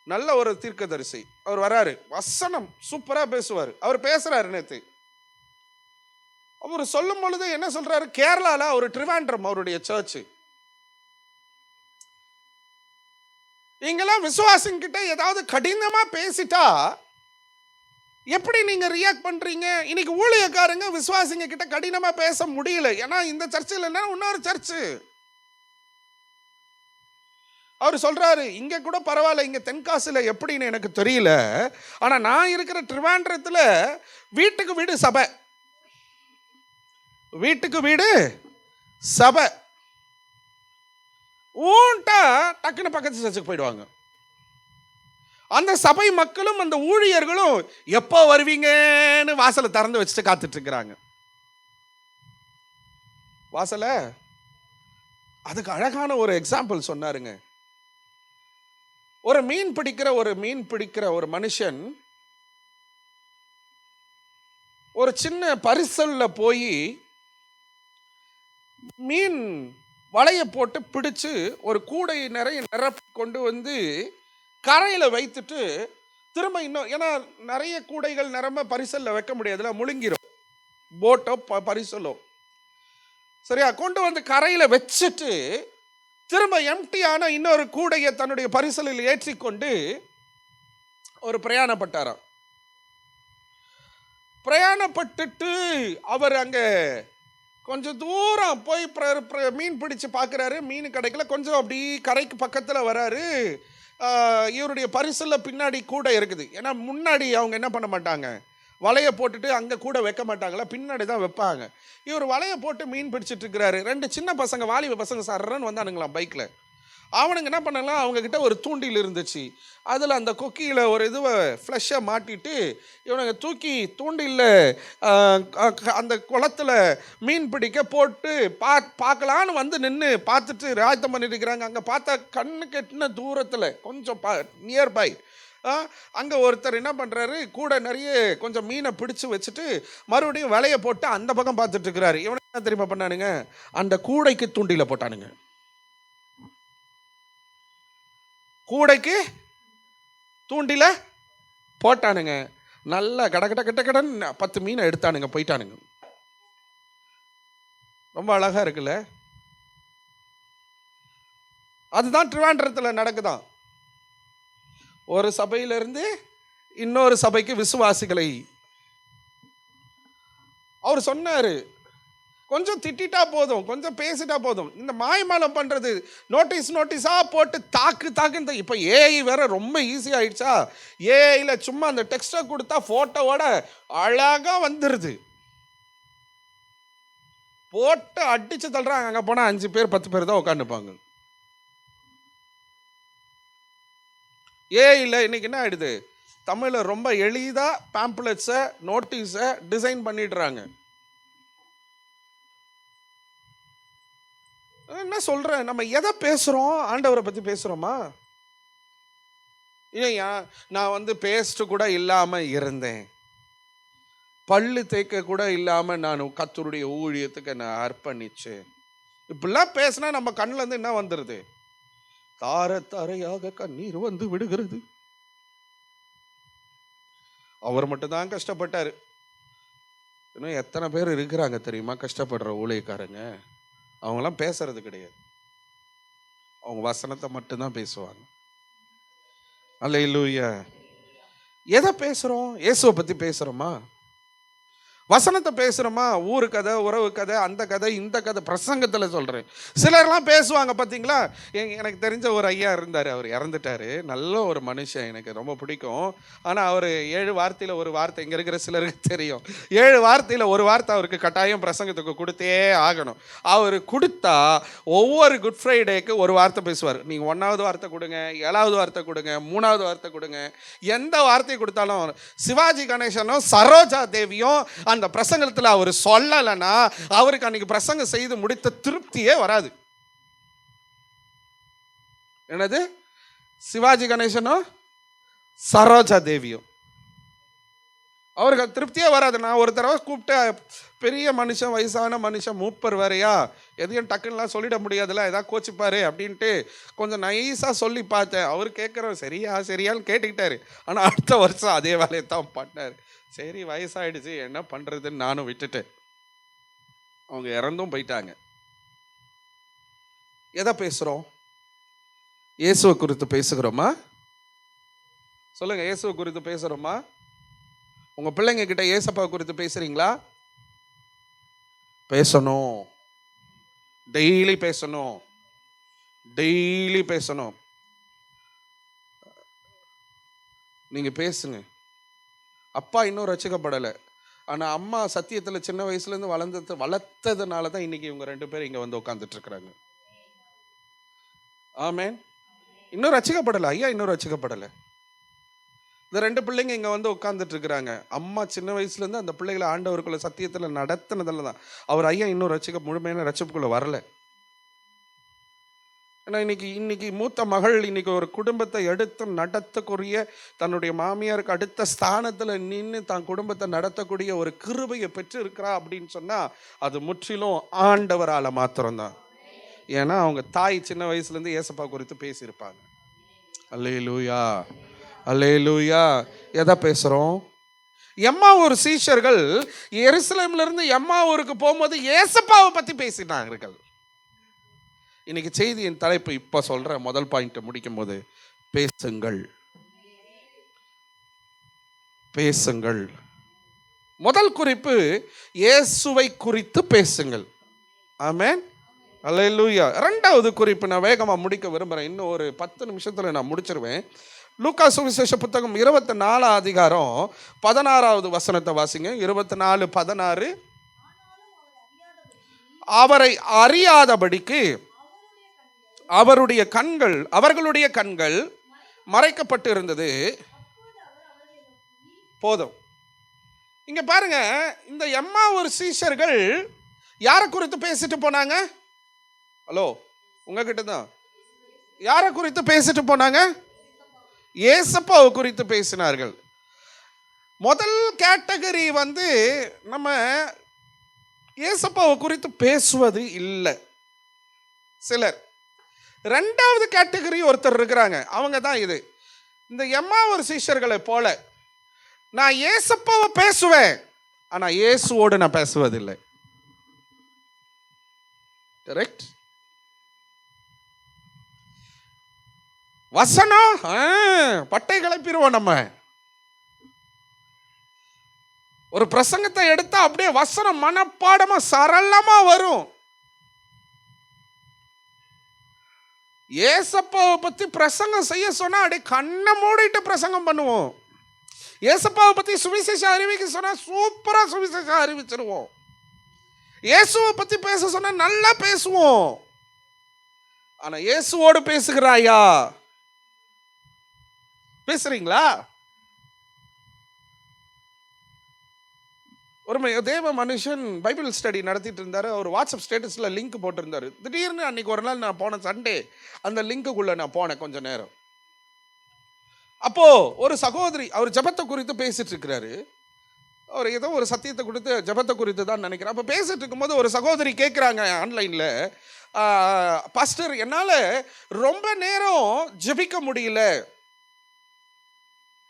நல்ல ஒரு தீர்க்கதரிசி அவர் வராரு. வசனம் சூப்பராக பேசுவார். அவர் பேசுறாரு. நேற்று அவர் சொல்லும் பொழுது என்ன சொல்றாரு, கேரளால ஒரு ட்ரிவாண்ட்ரம் அவருடைய சர்ச். நீங்களாம் விசுவாசிங்கிட்ட ஏதாவது கடினமா பேசிட்டா எப்படி நீங்க ரியாக்ட் பண்றீங்க? இன்னைக்கு ஊழியக்காரங்க விசுவாசிங்க கிட்ட கடினமா பேச முடியல. ஏன்னா இந்த சர்ச்சில் என்ன இன்னொரு சர்ச்சு. அவர் சொல்றாரு, இங்க கூட பரவாயில்ல, இங்க தென்காசில எப்படின்னு எனக்கு தெரியல, ஆனா நான் இருக்கிற ட்ரிவாண்ட்ரத்துல வீட்டுக்கு வீடு சபை, வீட்டுக்கு வீடு சபை. ஊன்ட்டா டக்குன்னு பக்கத்து சர்ச்சுக்கு போயிடுவாங்க. அந்த சபை மக்களும் அந்த ஊழியர்களும் எப்போ வருவீங்கன்னு வாசலை திறந்து வச்சுட்டு காத்துட்டு இருக்கிறாங்க. வாசல அதுக்கு அழகான ஒரு எக்ஸாம்பிள் சொன்னாருங்க. ஒரு மீன் பிடிக்கிற ஒரு மனுஷன் ஒரு சின்ன பரிசல்ல போய் மீன் வலைய போட்டு பிடிச்சு ஒரு கூடை நிறைய நிரப்பி கொண்டு வந்து கரையில் வைத்துட்டு திரும்ப இன்னும், ஏன்னா நிறைய கூடைகள் நிரம்ப பரிசல்ல வைக்க முடியாதுல, முழுங்கிரும் போட்டோ பரிசலோ, சரியா, கொண்டு வந்து கரையில் வச்சுட்டு திரும்ப எம்டியான இன்னொரு கூடையை தன்னுடைய பரிசலில் ஏற்றிக்கொண்டு ஒரு பிரயாணப்பட்டாராம். பிரயாணப்பட்டுட்டு அவர் அங்க கொஞ்சம் தூரம் போய் மீன் பிடிச்சு பார்க்குறாரு, மீன் கிடைக்கல. கொஞ்சம் அப்படி கரைக்கு பக்கத்தில் வராரு. இவருடைய பரிசில் பின்னாடி கூடை இருக்குது. ஏன்னா முன்னாடி அவங்க என்ன பண்ண மாட்டாங்க, வலையை போட்டுட்டு அங்கே கூட வைக்க மாட்டாங்களா, பின்னாடி தான் வைப்பாங்க. இவர் வலையை போட்டு மீன் பிடிச்சிட்டு இருக்கிறாரு. 2 சின்ன பசங்க, வாலிப பசங்க சர்றன்னு வந்தானுங்களாம் பைக்கில். அவனுங்க என்ன பண்ணலாம், அவங்கக்கிட்ட ஒரு தூண்டில் இருந்துச்சு. அதில் அந்த கொக்கியில் ஒரு இதுவை ஃப்ளஷை மாட்டிட்டு இவனுங்க தூக்கி தூண்டில் அந்த குளத்தில் மீன் பிடிக்க போட்டு பார்க்கலான்னு வந்து நின்று பார்த்துட்டு ராயத்தம் பண்ணிட்டு இருக்கிறாங்க. அங்கே பார்த்தா கண்ணு கெட்டின தூரத்தில் கொஞ்சம் நியர்பை அங்கே ஒருத்தர் என்ன பண்ணுறாரு, கூட நிறைய கொஞ்சம் மீனை பிடிச்சி வச்சுட்டு மறுபடியும் வலையை போட்டு அந்த பக்கம் பார்த்துட்டு இருக்கிறாரு. இவனுக்கு என்ன தெரியுமா பண்ணானுங்க, அந்த கூடைக்கு தூண்டில போட்டானுங்க. கூடைக்கு தூண்டில போட்டானுங்க. நல்லா கடகடன் 10 மீனை எடுத்தானுங்க, போயிட்டானுங்க. ரொம்ப அழகா இருக்குல்ல. அதுதான் ட்ரிவாண்ட்ரத்தில் நடக்குதான். ஒரு சபையிலிருந்து இன்னொரு சபைக்கு விசுவாசிகளை அவர் சொன்னாரு, கொஞ்சம் திட்டா போதும், கொஞ்சம் பேசிட்டா போதும். இந்த மாய்மாலம் பண்றது, நோட்டீஸா போட்டு தாக்கு இப்போ ஏஐ வேற ரொம்ப ஈஸி ஆயிடுச்சா. ஏஐல சும்மா அந்த டெக்ஸ்டை கொடுத்தா போட்டோவோட அழகா வந்துருது. போட்டு அடிச்சு தள்ளுறாங்க. அங்கே போனால் 5 பேர் 10 பேர் தான் உட்காந்துப்பாங்க. ஏஐல இன்னைக்கு என்ன ஆயிடுது, தமிழில் ரொம்ப எளிதாக பேம்ப்ளெட்ஸை நோட்டீஸை டிசைன் பண்ணிடுறாங்க. என்ன சொல்கிறேன், நம்ம எதை பேசுகிறோம், ஆண்டவரை பற்றி பேசுகிறோமா? இல்லையா, நான் பேஸ்ட் கூட இல்லாமல் இருந்தேன், பல்லு தேய்க்க கூட இல்லாமல் நான் கர்த்தருடைய ஊழியத்துக்கு நான் அர்ப்பணிச்சேன். இப்படிலாம் பேசினா நம்ம கண்ணிலேருந்து என்ன வந்துடுது, தார தாரையாக கண்ணீர் வந்து விடுகிறது. அவர் மட்டும்தான் கஷ்டப்பட்டாரு. இன்னும் எத்தனை பேர் இருக்கிறாங்க தெரியுமா கஷ்டப்படுற ஊழியக்காரங்க? அவங்களாம் பேசுறது கிடையாது, அவங்க வசனத்தை மட்டும்தான் பேசுவாங்க. அல்லேலூயா. எதை பேசுறோம்? இயேசுவை பத்தி பேசுறோமா? வசனத்தை பேசுகிறோமா? ஊரு கதை, உறவு கதை, அந்த கதை, இந்த கதை, பிரசங்கத்தில் சொல்கிறேன். சிலர்லாம் பேசுவாங்க பார்த்தீங்களா. எனக்கு தெரிஞ்ச ஒரு ஐயா இருந்தார், அவர் இறந்துட்டார். நல்ல ஒரு மனுஷன், எனக்கு ரொம்ப பிடிக்கும். ஆனால் அவர் 7 வார்த்தையில் ஒரு வார்த்தை, இங்கே இருக்கிற சிலருக்கு தெரியும், 7 வார்த்தையில் ஒரு வார்த்தை அவருக்கு கட்டாயம் பிரசங்கத்துக்கு கொடுத்தே ஆகணும். அவர் கொடுத்தா ஒவ்வொரு குட் ஃப்ரைடேக்கு ஒரு வார்த்தை பேசுவார். நீங்கள் 1வது வார்த்தை கொடுங்க, 7வது வார்த்தை கொடுங்க, 3வது வார்த்தை கொடுங்க, எந்த வார்த்தை கொடுத்தாலும் சிவாஜி கணேசனும் சரோஜா தேவியும் அந்த பிரசங்கத்தில் அவர் சொல்லலைன்னா அவருக்கு அன்னைக்கு பிரசங்கம் செய்து முடித்த திருப்தியே வராது. என்னது, சிவாஜி கணேசனும் சரோஜா தேவியும், அவருக்கு திருப்தியே வராது. நான் ஒரு தடவை கூப்பிட்டு, பெரிய மனுஷன், வயசான மனுஷன், மூப்பர் வேறையா, எதையும் டக்குன்னெலாம் சொல்லிட முடியாதுல்ல, ஏதாவது கோச்சிப்பாரு அப்படின்ட்டு கொஞ்சம் நைஸாக சொல்லி பார்த்தேன். அவர் கேட்குறோம் சரியான்னு கேட்டுக்கிட்டாரு. ஆனால் அடுத்த வருஷம் அதே வேலையை தான் பண்ணார். சரி, வயசாகிடுச்சு, என்ன பண்ணுறதுன்னு நானும் விட்டுட்டேன். அவங்க இறந்தும் போயிட்டாங்க. எதை பேசுகிறோம்? இயேசுவை குறித்து பேசுகிறோமா? சொல்லுங்க, இயேசுவை குறித்து பேசுகிறோமா? உங்கள் பிள்ளைங்க கிட்ட இயேசப்பா குறித்து பேசுகிறீங்களா? பேசணும், டெய்லி பேசணும், டெய்லி பேசணும். நீங்கள் பேசுங்க. அப்பா இன்னும் ரட்சிக்கப்படலை, ஆனால் அம்மா சத்தியத்தில் சின்ன வயசுலேருந்து வளர்த்ததுனால தான் இன்னைக்கு இவங்க 2 பேரும் இங்கே வந்து உட்காந்துட்டு இருக்கிறாங்க. ஆமேன். இன்னும் ரட்சிக்கப்படலை, ஐயா இன்னும் ரட்சிக்கப்படலை. இந்த 2 பிள்ளைங்க இங்கே வந்து உட்காந்துட்டு இருக்கிறாங்க. அம்மா சின்ன வயசுலேருந்து அந்த பிள்ளைகளை ஆண்டவருக்குள்ள சத்தியத்தில் நடத்தினதில் தான் அவர் ஐயா இன்னும் முழுமையான ரட்சிப்புக்குள்ளே வரலை. ஏன்னா இன்னைக்கு மூத்த மகள் இன்னைக்கு ஒரு குடும்பத்தை எடுத்து நடத்தக்கூடிய, தன்னுடைய மாமியாருக்கு அடுத்த ஸ்தானத்தில் நின்று தான் குடும்பத்தை நடத்தக்கூடிய ஒரு கிருபையை பெற்று இருக்கிறா அப்படின்னு சொன்னால் அது முற்றிலும் ஆண்டவரால் மாத்திரம்தான். ஏன்னா அவங்க தாய் சின்ன வயசுலேருந்து ஏசப்பா குறித்து பேசியிருப்பாங்க. அல்லேலூயா, அல்லேலூயா. எதை பேசுகிறோம்? எம்மாவூர் சீஷர்கள் எருசலேமிலிருந்து எம்மாவூருக்கு போகும்போது ஏசப்பாவை பற்றி பேசினார்கள். இன்னைக்கு செய்தியின் தலைப்பு இப்போ சொல்கிற முதல் பாயிண்ட்டை முடிக்கும் போது, பேசுங்கள், பேசுங்கள். முதல் குறிப்பு, இயேசுவை குறித்து பேசுங்கள். ஆமென், அல்லேலூயா. 2வது குறிப்பு நான் வேகமாக முடிக்க விரும்புகிறேன். இன்னும் ஒரு 10 நிமிஷத்தில் நான் முடிச்சிருவேன். லூக்கா சுவிசேஷ புத்தகம் 24 அதிகாரம் 16வது வசனத்தை வாசிங்க. 24:16. அவரை அறியாதபடிக்கு அவர்களுடைய கண்கள் மறைக்கப்பட்டு இருந்தது. போதும். இங்க பாருங்க, இந்த எம்மாவூர் சீஷர்கள் யாரை குறித்து பேசிட்டு போனாங்க? ஹலோ, உங்ககிட்ட தான். யாரை குறித்து பேசிட்டு போனாங்க? ஏசப்பாவை குறித்து பேசினார்கள். முதல் கேட்டகரி வந்து நம்ம ஏசப்பாவை குறித்து பேசுவது இல்லை சிலர். 2வது கேட்டகரி ஒருத்தர் இருக்கிறாங்க, அவங்க தான் இது. இந்த எம்மாவூர் சீஷர்களை போல நான் ஏசப்பாவை பேசுவேன், ஆனா இயேசுவோடு நான் பேசுவதில்லை. கரெக்ட்? வசனம் பட்டை கிளப்பிடுவோம். நம்ம ஒரு பிரசங்கத்தை எடுத்தா அப்படியே வசனம் மனப்பாடமா சரளமா வரும். ஏசப்பாவை பத்தி பிரசங்கம் செய்ய சொன்னா அப்படியே கண்ணை மூடிட்டு பிரசங்கம் பண்ணுவோம். ஏசப்பாவை பத்தி சுவிசேஷம் அறிவிக்க சொன்னா சூப்பரா சுவிசேஷம் அறிவிச்சிருவோம். இயேசுவை பத்தி பேச சொன்னா நல்லா பேசுவோம். ஆனா இயேசுவோடு பேசுகிறாயா? பேசுறீங்களா? ஒரு தேவ மனுஷன் பைபிள் ஸ்டடி நடத்திட்டு இருந்தாரு. அவர் வாட்ஸ்அப் ஸ்டேட்டஸ்ல லிங்க் போட்டிருந்தாரு. திடீர்னு அன்னைக்கு ஒரு நாள் நான் போன சண்டே அந்த லிங்க்குள்ள நான் போனேன் கொஞ்ச நேரம். அப்போ ஒரு சகோதரி, அவர் ஜெபத்தை குறித்து பேசிட்டு இருக்கிறாரு. அவர் ஏதோ ஒரு சத்தியத்தை கொடுத்து ஜெபத்தை குறித்து தான் நினைக்கிறேன். அப்போ பேசிட்டு இருக்கும்போது ஒரு சகோதரி கேட்குறாங்க ஆன்லைனில், பாஸ்டர் என்னால் ரொம்ப நேரம் ஜெபிக்க முடியல.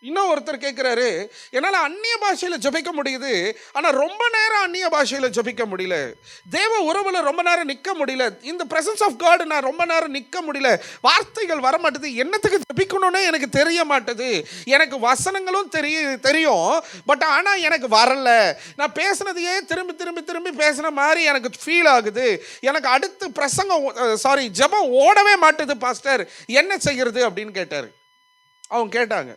இன்னும் ஒருத்தர் கேட்குறாரு, என்னால் அந்நிய பாஷையில் ஜெபிக்க முடியுது, ஆனால் ரொம்ப நேரம் அந்நிய பாஷையில் ஜெபிக்க முடியல. தேவ உறவில் ரொம்ப நேரம் நிற்க முடியல. இந்த பிரசன்ஸ் ஆஃப் காட் நான் ரொம்ப நேரம் நிற்க முடியல. வார்த்தைகள் வர மாட்டுது. என்னத்துக்கு ஜெபிக்கணும்னே எனக்கு தெரிய மாட்டுது. எனக்கு வசனங்களும் தெரியும், பட் ஆனால் எனக்கு வரல. நான் பேசுனதையே திரும்பி திரும்பி திரும்பி பேசுன மாதிரி எனக்கு ஃபீல் ஆகுது. எனக்கு அடுத்து ஜெபம் ஓடவே மாட்டுது பாஸ்டர், என்ன செய்கிறது அப்படின்னு கேட்டார். அவங்க கேட்டாங்க,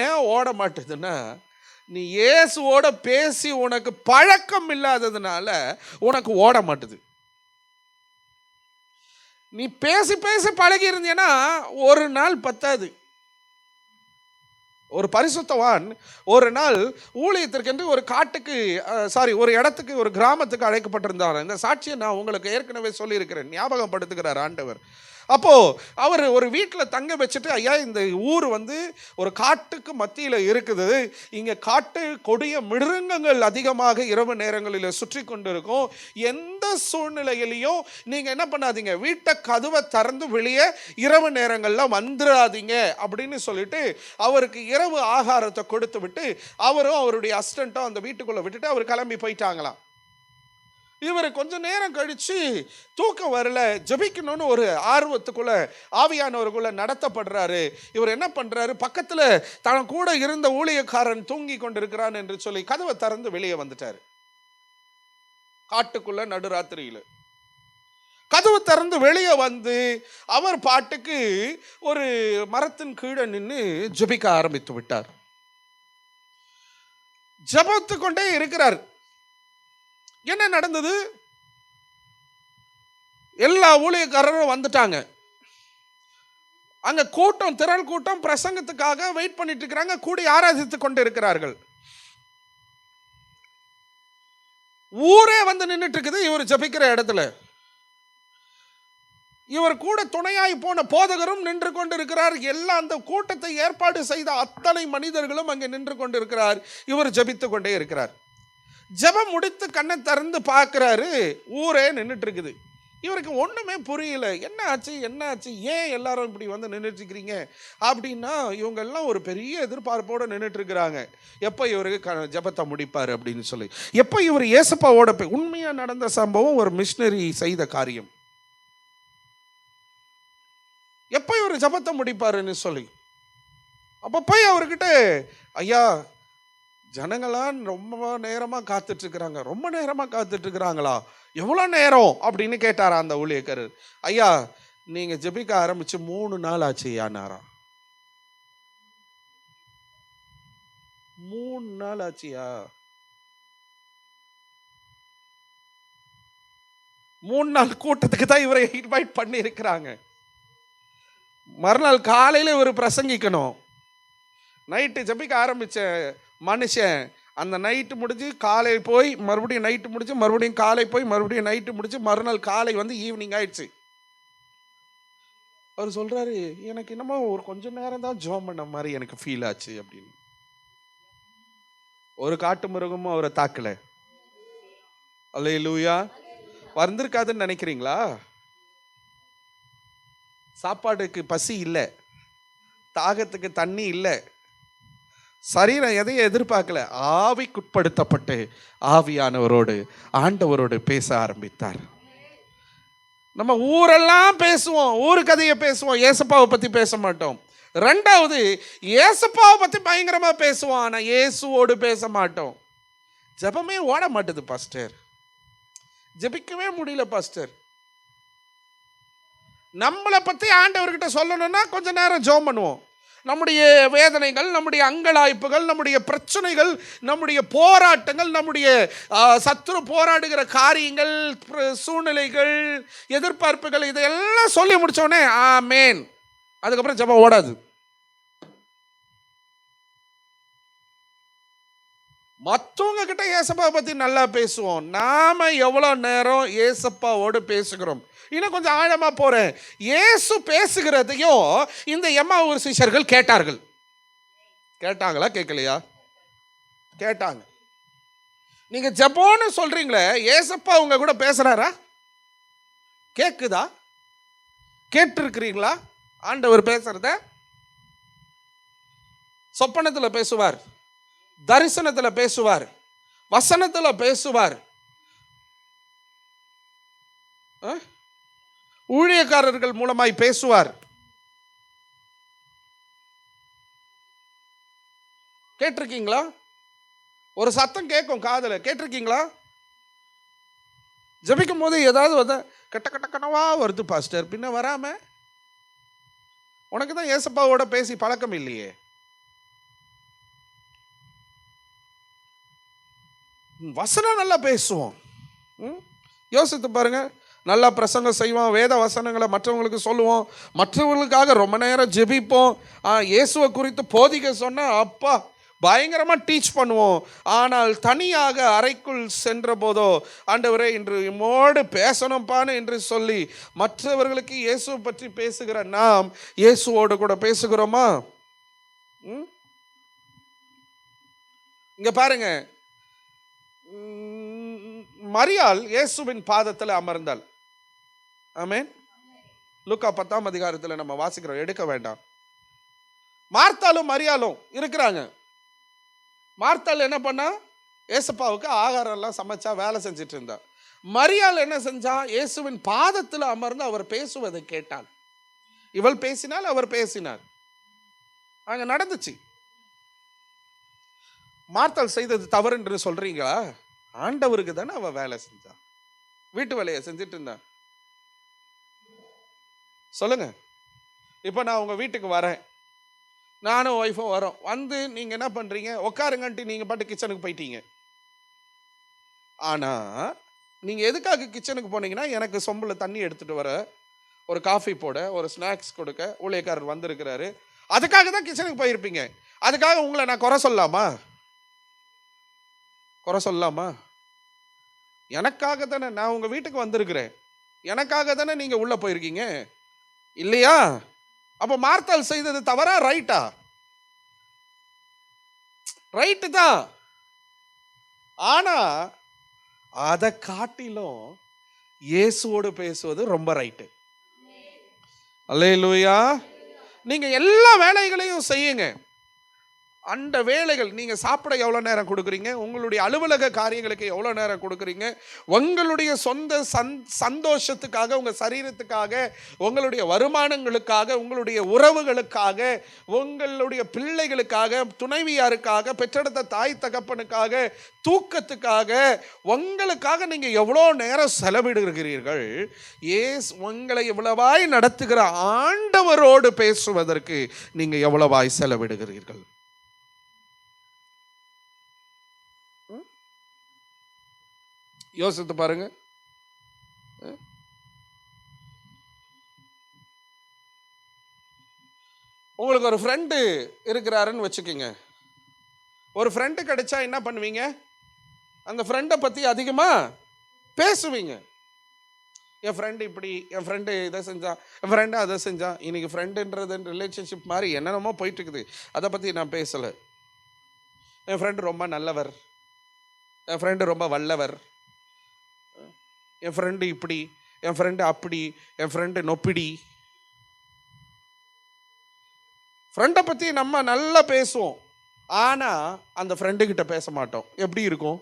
ஏன் ஓட மாட்டேதுன்னா, நீ இயேசுவோட பேசி உனக்கு பழக்கம் இல்லாததுனால உனக்கு ஓட மாட்டுது. நீ பேசி பேசி பழகி இருந்தீன்னா ஒரு நாள் பத்தாது. ஒரு பரிசுத்தவான் ஒரு நாள் ஊழியத்திற்கென்று ஒரு இடத்துக்கு, ஒரு கிராமத்துக்கு அழைக்கப்பட்டிருந்தார். இந்த சாட்சியை நான் உங்களுக்கு ஏற்கனவே சொல்லியிருக்கிறேன், ஞாபகப்படுத்துகிறார் ஆண்டவர். அப்போ அவர் ஒரு வீட்டில் தங்க வச்சுட்டு, ஐயா இந்த ஊர் வந்து ஒரு காட்டுக்கு மத்தியில் இருக்குது, இங்கே காட்டு கொடிய மிருகங்கள் அதிகமாக இரவு நேரங்களில் சுற்றி கொண்டு இருக்கும், எந்த சூழ்நிலையிலையும் நீங்கள் என்ன பண்ணாதீங்க, வீட்டை கதவை திறந்து வெளியே இரவு நேரங்களில் வந்துடாதீங்க அப்படின்னு சொல்லிட்டு அவருக்கு இரவு ஆகாரத்தை கொடுத்து விட்டு அவரும் அவருடைய அசிஸ்டண்ட்டும் அந்த வீட்டுக்குள்ளே விட்டுட்டு அவர் கிளம்பி போயிட்டாங்களாம். இவர் கொஞ்ச நேரம் கழிச்சு தூக்கம் வரல, ஜெபிக்கணும்னு ஒரு ஆர்வத்துக்குள்ள ஆவியானவருக்குள்ள நடத்தப்படுறாரு. இவர் என்ன பண்றாரு, பக்கத்துல தன் கூட இருந்த ஊழியக்காரன் தூங்கி கொண்டிருக்கிறான் என்று சொல்லி கதவை திறந்து வெளியே வந்துட்டாரு. காட்டுக்குள்ள நடுராத்திரியில கதவு திறந்து வெளியே வந்து அவர் பாட்டுக்கு ஒரு மரத்தின் கீழே நின்று ஜெபிக்க ஆரம்பித்து விட்டார். ஜெபித்து கொண்டே இருக்கிறார். என்ன நடந்தது, எல்லா ஊழியக்காரரும் வந்துட்டாங்க. அங்க கூட்டம், திரள் கூட்டம் பிரசங்கத்துக்காக வெயிட் பண்ணிட்டு இருக்கிறாங்க, கூடி ஆராதித்துக் கொண்டு இருக்கிறார்கள். ஊரே வந்து நின்றுட்டு இருக்குது இவர் ஜெபிக்கிற இடத்துல. இவர் கூட துணையாய் போன போதகரும் நின்று கொண்டு இருக்கிறார். எல்லா அந்த கூட்டத்தை ஏற்பாடு செய்த அத்தனை மனிதர்களும் அங்கே நின்று கொண்டு இருக்கிறார். இவர் ஜெபித்து கொண்டே இருக்கிறார். ஜெபம் முடித்து கண்ணை திறந்து பார்க்குறாரு, ஊரே நின்றுட்டு இருக்குது. இவருக்கு ஒன்றுமே புரியல, என்ன ஆச்சு, ஏன் எல்லாரும் இப்படி வந்து நின்றுட்டு இருக்கிறீங்க அப்படின்னா, இவங்கெல்லாம் ஒரு பெரிய எதிர்பார்ப்போடு நின்றுட்டு இருக்கிறாங்க, எப்போ இவருக்கு ஜெபத்தை முடிப்பார் அப்படின்னு சொல்லி. எப்போ இவர் ஏசப்பாவோட உண்மையாக நடந்த சம்பவம், ஒரு மிஷினரி செய்த காரியம், எப்போ இவர் ஜெபத்தை முடிப்பாருன்னு சொல்லி. அப்போ போய் அவர்கிட்ட, ஐயா ஜனங்களாம் ரொம்ப நேரமாக காத்துட்ருக்குறாங்க. ரொம்ப நேரமாக காத்துட்ருக்குறாங்களா, எவ்வளோ நேரம் அப்படின்னு கேட்டாரா அந்த ஊழியக்காரர். ஐயா நீங்கள் ஜெபிக்க ஆரம்பித்து 3 நாள் ஆச்சு யானாரா. 3 நாள் ஆச்சியா? 3 நாள் கூட்டத்துக்கு தான் இவரை இன்வைட் பண்ணி இருக்கிறாங்க. மறுநாள் காலையில் இவர் பிரசங்கிக்கணும். நைட்டு ஜெபிக்க ஆரம்பித்த மனுஷன் அந்த நைட்டு முடிஞ்சு காலை போய் மறுபடியும் நைட்டு முடிச்சு மறுபடியும் காலை போய் மறுபடியும் நைட்டு முடிச்சு மறுநாள் காலை வந்து ஈவினிங் ஆயிடுச்சு. அவர் சொல்றாரு, எனக்கு என்னமோ ஒரு கொஞ்சம் நேரம் தான் ஜெபம் பண்ண மாதிரி எனக்கு ஃபீல் ஆச்சு அப்படின்னு. ஒரு காட்டு மிருகமும் அவரை தாக்கல. அல்லேலூயா. வந்திருக்காதுன்னு நினைக்கிறீங்களா? சாப்பாடுக்கு பசி இல்லை, தாகத்துக்கு தண்ணி இல்லை, சரீரம் எதையும் எதிர்பார்க்கல, ஆவிக்குட்படுத்தப்பட்டு ஆவியானவரோடு ஆண்டவரோடு பேச ஆரம்பித்தார். நம்ம ஊரெல்லாம் பேசுவோம், ஊரு கதையை பேசுவோம், ஏசப்பாவை பற்றி பேச மாட்டோம். ரெண்டாவது, ஏசப்பாவை பற்றி பயங்கரமாக பேசுவோம், ஆனால் இயேசுவோடு பேச மாட்டோம். ஜெபமே ஓட மாட்டுது பாஸ்டர், ஜெபிக்கவே முடியல பாஸ்டர். நம்மளை பற்றி ஆண்டவர்கிட்ட சொல்லணும்னா கொஞ்ச நேரம் ஜெபம் பண்ணுவோம். நம்முடைய வேதனைகள், நம்முடைய அங்கலாய்ப்புகள், நம்முடைய பிரச்சனைகள், நம்முடைய போராட்டங்கள், நம்முடைய சத்துரு போராடுகிற காரியங்கள், சூழ்நிலைகள், எதிர்பார்ப்புகள், இதையெல்லாம் சொல்லி முடித்தோடனே ஆமேன், அதுக்கப்புறம் ஜெபம் ஓடாது. மற்றவங்க கிட்ட ஏசப்பாவை பற்றி நல்லா பேசுவோம், நாம் எவ்வளோ நேரம் ஏசப்பாவோடு பேசுகிறோம். இன்னும் கொஞ்சம் ஆழமாக போகிறேன். இயேசு பேசுகிறதையும் இந்த எம்மாவூர் சீஷர்கள் கேட்டார்கள். கேட்டாங்களா கேட்கலையா? கேட்டாங்க. நீங்கள் ஜெபம்னு சொல்கிறீங்களே, ஏசப்பா உங்க கூட பேசுகிறாரா? கேட்குதா? கேட்டிருக்கிறீங்களா ஆண்டவர் பேசுகிறத? சொப்பனத்தில் பேசுவார், தரிசனத்தில் பேசுவார், வசனத்தில் பேசுவார், ஊழியக்காரர்கள் மூலமாய் பேசுவார். கேட்டிருக்கீங்களா? ஒரு சத்தம் கேட்கும் காதுல, கேட்டிருக்கீங்களா? ஜெபிக்கும் போது ஏதாவது கட்ட கட்ட கனவா வருது பாஸ்டர், பின்ன வராம உனக்கு தான் ஏசப்பாவோட பேசி பழக்கம் இல்லையே. வசனம் நல்லா பேசுவோம். யோசித்து பாருங்க, நல்லா பிரசங்கம் செய்வோம், வேத வசனங்களை மற்றவங்களுக்கு சொல்லுவோம், மற்றவங்களுக்காக ரொம்ப நேரம் ஜெபிப்போம். இயேசுவை குறித்து போதிக்க சொன்னால் அப்பா பயங்கரமாக டீச் பண்ணுவோம். ஆனால் தனியாக அறைக்குள் சென்ற போதோ, ஆண்டவரே இன்று இம்மோடு பேசணும்பான்னு என்று சொல்லி மற்றவர்களுக்கு இயேசுவை பற்றி பேசுகிற நாம் இயேசுவோடு கூட பேசுகிறோமா? இங்க பாருங்க, மரியாள் இயேசுவின் பாதத்தில் அமர்ந்தாள். ஆமென். லூக்கா 10ஆம் அதிகாரத்தில் நம்ம வாசிக்கிறோம், எடுக்க வேண்டாம். மார்த்தாலும் மரியாளும் இருக்கிறாங்க. மார்த்தாள் என்ன பண்ணா, ஏசப்பாவுக்கு ஆகாரம் எல்லாம் சமைச்சா, வேலை செஞ்சுட்டு இருந்தா. மரியாள் என்ன செஞ்சா, இயேசுவின் பாதத்தில் அமர்ந்து அவர் பேசுவதை கேட்டாள். இவள் பேசினால், அவர் பேசினார். அங்க நடந்துச்சு. மார்த்தாள் செய்தது தவறு என்று சொல்றீங்களா? ஆண்டவருக்கு தானே அவ வேலை செஞ்சா, வீட்டு வேலையை செஞ்சுட்டு இருந்தா. சொல்லுங்க. இப்போ நான் உங்க வீட்டுக்கு வரேன், நானும் ஒய்ஃபும் வரோம். வந்து நீங்க என்ன பண்றீங்க, உட்காருங்கன்ட்டு நீங்க பாட்டு கிச்சனுக்கு போயிட்டீங்க. ஆனா நீங்க எதுக்காக கிச்சனுக்கு போனீங்கன்னா, எனக்கு சொம்புல தண்ணி எடுத்துட்டு வர, ஒரு காஃபி போட, ஒரு ஸ்நாக்ஸ் கொடுக்க ஊழியக்காரர் வந்திருக்கிறாரு, அதுக்காக தான் கிச்சனுக்கு போயிருப்பீங்க. அதுக்காக உங்களை நான் குறை சொல்லலாமா? குறை சொல்லலாமா? எனக்காக தானே நான் உங்க வீட்டுக்கு வந்திருக்கிறேன், எனக்காக தானே நீங்க உள்ள போயிருக்கீங்க, இல்லையா? அப்ப மார்த்தாள் செய்தது தவறா, ரைட்டா? ரைட்டு தான். ஆனா அதை காட்டிலும் இயேசுவோடு பேசுவது ரொம்ப ரைட்டு. அல்லேலூயா. நீங்க எல்லா வேலைகளையும் செய்யுங்க. அந்த வேலைகள், நீங்கள் சாப்பிட எவ்வளோ நேரம் கொடுக்குறீங்க, உங்களுடைய அலுவலக காரியங்களுக்கு எவ்வளோ நேரம் கொடுக்குறீங்க, உங்களுடைய சொந்த சந்தோஷத்துக்காக, உங்கள் சரீரத்துக்காக, உங்களுடைய வருமானங்களுக்காக, உங்களுடைய உறவுகளுக்காக, உங்களுடைய பிள்ளைகளுக்காக, துணைவியாருக்காக, பெற்றெடுத்த தாய் தகப்பனுக்காக, தூக்கத்துக்காக, உங்களுக்காக நீங்கள் எவ்வளோ நேரம் செலவிடுகிறீர்கள். உங்களை எவ்வளவாய் நடத்துகிற ஆண்டவரோடு பேசுவதற்கு நீங்கள் எவ்வளவாய் செலவிடுகிறீர்கள்? யோசித்து பாருங்க. உங்களுக்கு ஒரு ஃப்ரெண்டு இருக்கிறாருன்னு வச்சுக்கோங்க. ஒரு ஃப்ரெண்டு கிடைச்சா என்ன பண்ணுவீங்க? அந்த ஃப்ரெண்டை பற்றி அதிகமாக பேசுவீங்க. என் ஃப்ரெண்டு இப்படி, என் ஃப்ரெண்டு இதை செஞ்சான், என் ஃப்ரெண்டு அதை செஞ்சான். இன்னைக்கு ஃப்ரெண்டுன்றது ரிலேஷன்ஷிப் மாதிரி என்னென்னமோ போயிட்டு இருக்குது. அதை பற்றி நான் பேசலை. என் ஃப்ரெண்டு ரொம்ப நல்லவர், என் ஃப்ரெண்டு ரொம்ப வல்லவர், என் ஃப்ரெண்டு இப்படி, என் ஃப்ரெண்டு அப்படி, என் ஃப்ரெண்டு நொப்பிடி. ஃப்ரெண்டை பற்றி நம்ம நல்லா பேசுவோம், ஆனால் அந்த ஃப்ரெண்டுக்கிட்ட பேச மாட்டோம். எப்படி இருக்கும்?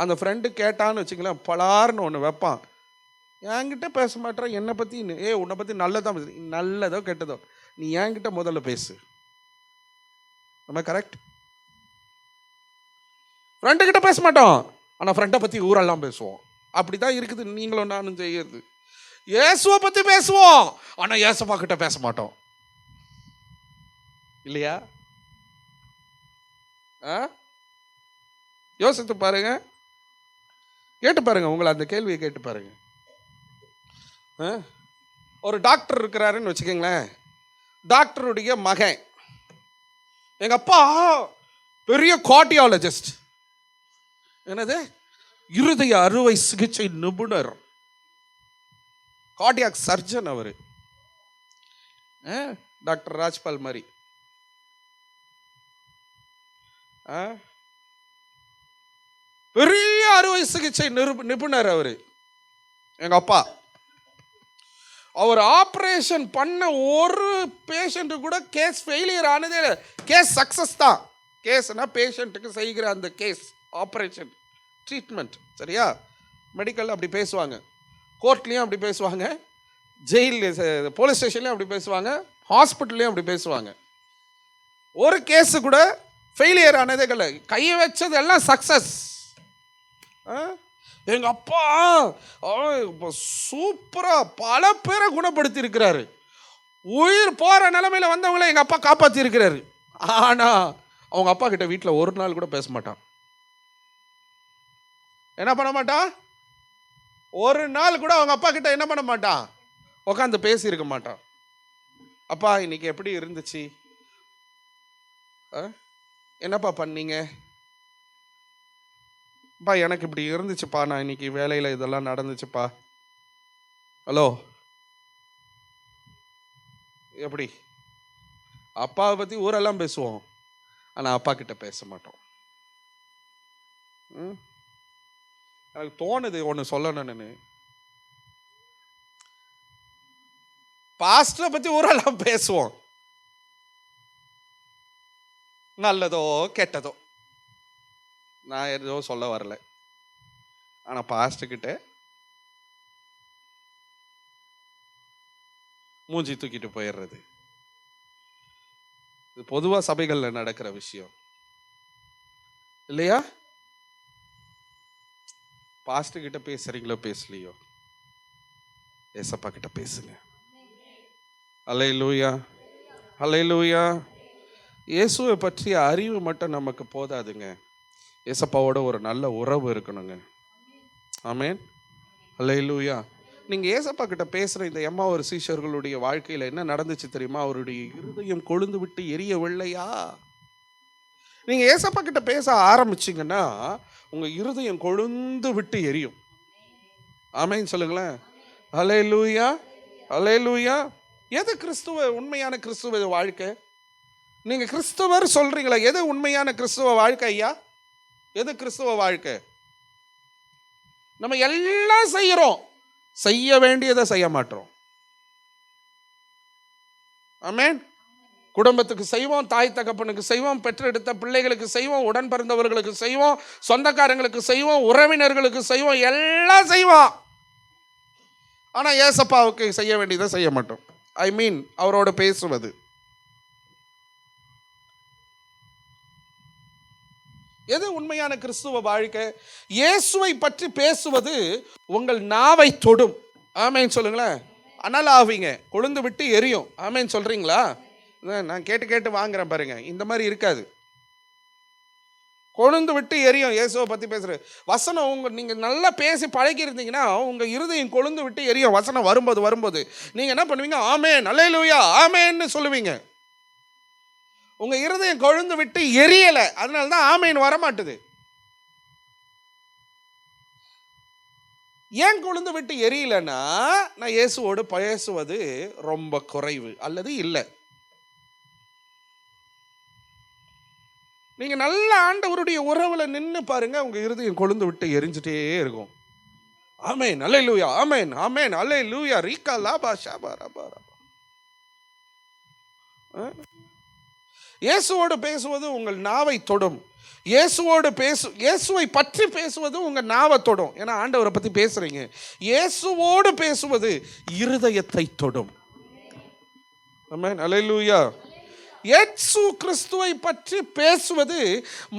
அந்த ஃப்ரெண்டு கேட்டான்னு வச்சுக்கலாம், பலார்னு ஒன்று வைப்பான். என்கிட்ட பேச மாட்டேன், என்னை பற்றி, உன்னை பற்றி நல்லதான் பேசு, நல்லதோ கெட்டதோ நீ என்கிட்ட முதல்ல பேசு. நம்ம கரெக்ட்? ஃப்ரெண்டுக்கிட்ட பேச மாட்டோம், ஆனால் ஃப்ரெண்டை பற்றி ஊரெல்லாம் பேசுவோம். அப்படி தான் இருக்குது நீங்களும் நானும் செய்யறது. இயேசுவை பற்றி பேசுவோம், ஆனால் இயேசுப்பா கிட்ட பேச மாட்டோம், இல்லையா? யோசித்து பாருங்க, கேட்டு பாருங்க, உங்களை அந்த கேள்வியை கேட்டு பாருங்க. ஒரு டாக்டர் இருக்கிறாருன்னு வச்சுக்கோங்களேன். டாக்டருடைய மகன், எங்க அப்பா பெரிய கார்டியாலஜிஸ்ட், என்னது இருதய அறுவை சிகிச்சை நிபுணர், கார்டியாக் சர்ஜன் அவரு, டாக்டர் ராஜ்பால் மாதிரி. பெரிய அறுவை சிகிச்சை நிபுணர் அவரு எங்க அப்பா. அவர் ஆப்ரேஷன் பண்ண ஒரு பேஷண்ட் கூட கேஸ் ஃபெயிலியர் ஆனதே இல்லை. கேஸ் சக்சஸ் தான். கேஸ்னா பேஷண்ட்டுக்கு செய்கிற அந்த கேஸ், ஆப்ரேஷன், ட்ரீட்மெண்ட், சரியா? மெடிக்கல் அப்படி பேசுவாங்க, கோர்ட்லேயும் அப்படி பேசுவாங்க, ஜெயில் போலீஸ் ஸ்டேஷன்லேயும் அப்படி பேசுவாங்க, ஹாஸ்பிட்டல்லையும் அப்படி பேசுவாங்க. ஒரு கேஸு கூட ஃபெயிலியர் ஆனதே இல்லை. கையை வச்சது எல்லாம் சக்சஸ். எங்கள் அப்பா சூப்பராக பல பேரை குணப்படுத்தி இருக்கிறாரு. உயிர் போகிற நிலைமையில் வந்தவங்கள எங்கள் அப்பா காப்பாற்றி இருக்கிறாரு. ஆனால் அவங்க அப்பா கிட்ட வீட்டில் ஒரு நாள் கூட பேச மாட்டான். என்ன பண்ண மாட்டான்? ஒரு நாள் கூட அவங்க அப்பா கிட்ட என்ன பண்ண மாட்டான்? உட்காந்து பேசி இருக்க மாட்டான். அப்பா இன்னைக்கு எப்படி இருந்துச்சு? என்னப்பா பண்ணீங்க? பா எனக்கு இப்படி இருந்துச்சுப்பா, நான் இன்னைக்கு வேலையில் இதெல்லாம் நடந்துச்சுப்பா. ஹலோ, எப்படி? அப்பாவை பற்றி ஊரெல்லாம் பேசுவோம், ஆனால் அப்பா கிட்ட பேச மாட்டோம். எனக்கு தோணுது ஒன்று சொல்லணும்னு. பாஸ்டரை பற்றி ஊரெல்லாம் பேசுவோம், நல்லதோ கெட்டதோ, நான் ஏதோ சொல்ல வரல. ஆனால் பாஸ்டர்கிட்ட மூஞ்சி தூக்கிட்டு போயிடுறது, இது பொதுவாக சபைகளில் நடக்கிற விஷயம் இல்லையா? பாஸ்டர் கிட்ட பேசுறீங்களோ பேசலையோ, ஏசப்பா கிட்ட பேசுங்க. அல்லேலூயா, அல்லேலூயா. இயேசுவை பற்றிய அறிவு மட்டும் நமக்கு போதாதுங்க, ஏசப்பாவோட ஒரு நல்ல உறவு இருக்கணுங்க. ஆமென், அல்லேலூயா. நீங்கள் ஏசப்பா கிட்ட பேசுகிற இந்த எம்மாவூர் சீஷர்களுடைய வாழ்க்கையில் என்ன நடந்துச்சு தெரியுமா? அவருடைய இருதயம் கொழுந்து விட்டு எரியவில்லையா? நீங்கள் ஏசப்பா கிட்ட பேச ஆரம்பிச்சிங்கன்னா உங்கள் இருதயம் கொழுந்து விட்டு எரியும். ஆமென் சொல்லுங்களேன். அல்லேலூயா, அல்லேலூயா. எது கிறிஸ்துவ, உண்மையான கிறிஸ்துவ வாழ்க்கை? நீங்கள் கிறிஸ்துவர் சொல்கிறீங்களா? எது உண்மையான கிறிஸ்துவ வாழ்க்கை ஐயா? எது கிறிஸ்துவ வாழ்க்கை? நம்ம எல்லாம் செய்கிறோம், செய்ய வேண்டியதை செய்ய மாட்டோம். ஆமென். குடும்பத்துக்கு செய்வோம், தாய் தகப்பனுக்கு செய்வோம், பெற்றெடுத்த பிள்ளைகளுக்கு செய்வோம், உடன் பிறந்தவர்களுக்கு செய்வோம், சொந்தக்காரங்களுக்கு செய்வோம், உறவினர்களுக்கு செய்வோம், எல்லாம் செய்வோம். ஆனால் ஏசப்பாவுக்கு செய்ய வேண்டியதை செய்ய மாட்டோம். ஐ மீன் அவரோட பேசுவது. எது உண்மையான கிறிஸ்துவ வாழ்க்கை? இயேசுவை பற்றி பேசுவது உங்கள் நாவை தொடும். ஆமேன் சொல்லுங்களேன். அனல் ஆவீங்க, கொழுந்து விட்டு எரியும். ஆமேன் சொல்றீங்களா? நான் கேட்டு கேட்டு வாங்குறேன் பாருங்க, இந்த மாதிரி இருக்காது. கொழுந்து விட்டு எரியும் இயேசுவை பற்றி பேசுகிறது. வசனம் நீங்கள் நல்லா பேசி பழகி இருந்தீங்கன்னா உங்கள் இருதயம் கொழுந்து விட்டு எரியும். வசனம் வரும்போது நீங்கள் என்ன பண்ணுவீங்க? ஆமென், அல்லேலூயா, ஆமென்னு சொல்லுவீங்க. உங்கள் இருதயம் கொழுந்து விட்டு எரியலை, அதனால தான் ஆமென் வரமாட்டுது. ஏன் கொழுந்து விட்டு எரியலைன்னா, நான் இயேசுவோடு பேசுவது ரொம்ப குறைவு அல்லது இல்லை. நீங்கள் நல்ல ஆண்டவருடைய உறவுல நின்று பாருங்க, உங்கள் இருதயம் கொழுந்து விட்டு எரிஞ்சிட்டே இருக்கும். ஆமென், அல்லேலூயா, ஆமென், ஆமென், அல்லேலூயா, ரீகா லாபா ஷாபா ரபா ரபா. இயேசுவோடு பேசுவது உங்கள் நாவை தொடும். இயேசுவை பற்றி பேசுவது உங்கள் நாவை தொடும். ஏன்னா ஆண்டவரை பற்றி பேசுறீங்க. இயேசுவோடு பேசுவது இருதயத்தை தொடும். ஆமென், அல்லேலூயா. இயேசு கிறிஸ்துவை பற்றி பேசுவது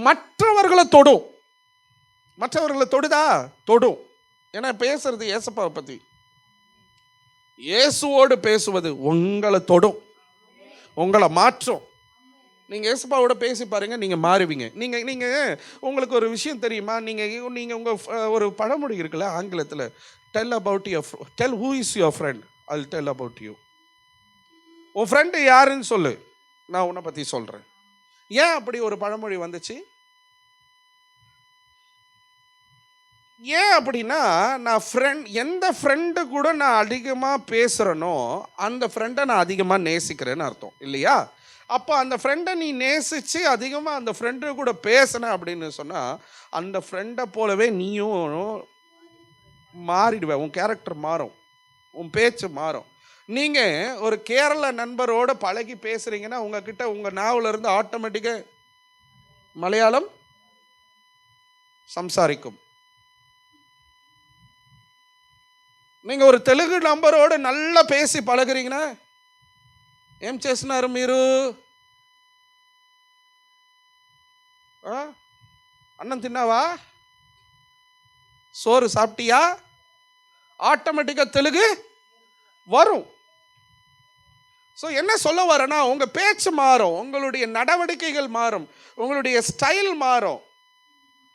மற்றவர்களை தொடும். மற்றவர்களை தொடுதா? தொடும். ஏன்னா பேசுறது ஏசப்பாவை பற்றி. இயேசுவோடு பேசுவது உங்களை தொடும், உங்களை மாற்றும். நீங்கள் ஏசப்பாவோட பேசி பாருங்க, நீங்கள் மாறுவீங்க. நீங்கள் உங்களுக்கு ஒரு விஷயம் தெரியுமா? நீங்கள் உங்கள் ஒரு பழமொழி இருக்குல்ல ஆங்கிலத்தில், tell who is your friend, I'll tell about you. உன் ஃப்ரெண்டு யாருன்னு சொல்லு, நான் உன்னை பற்றி சொல்கிறேன். ஏன் அப்படி ஒரு பழமொழி வந்துச்சு? ஏன் அப்படின்னா, நான் எந்த ஃப்ரெண்டு கூட நான் அதிகமாக பேசுகிறேனோ அந்த ஃப்ரெண்டை நான் அதிகமாக நேசிக்கிறேன்னு அர்த்தம் இல்லையா? அப்போ அந்த ஃப்ரெண்டை நீ நேசித்து அதிகமாக அந்த ஃப்ரெண்டு கூட பேசின அப்படின்னு சொன்னால், அந்த ஃப்ரெண்டை போலவே நீயும் மாறிடுவேன். உன் கேரக்டர் மாறும், உன் பேச்சு மாறும். நீங்கள் ஒரு கேரள நண்பரோடு பழகி பேசுகிறீங்கன்னா உங்ககிட்ட உங்கள் நாவிலிருந்து ஆட்டோமேட்டிக்காக மலையாளம் சம்சாரிக்கும். நீங்கள் ஒரு தெலுங்கு நம்பரோடு நல்லா பேசி பழகுறீங்கன்னா, ఏం చేస్తున్నారు మీరు, అన్నం తిన్నావా, சோறு சாப்பிட்டியா, ஆட்டோமேட்டிக்காக தெலுங்கு வரும். ஸோ என்ன சொல்ல வரேன்னா, உங்கள் பேச்சு மாறும், உங்களுடைய நடவடிக்கைகள் மாறும், உங்களுடைய ஸ்டைல் மாறும்,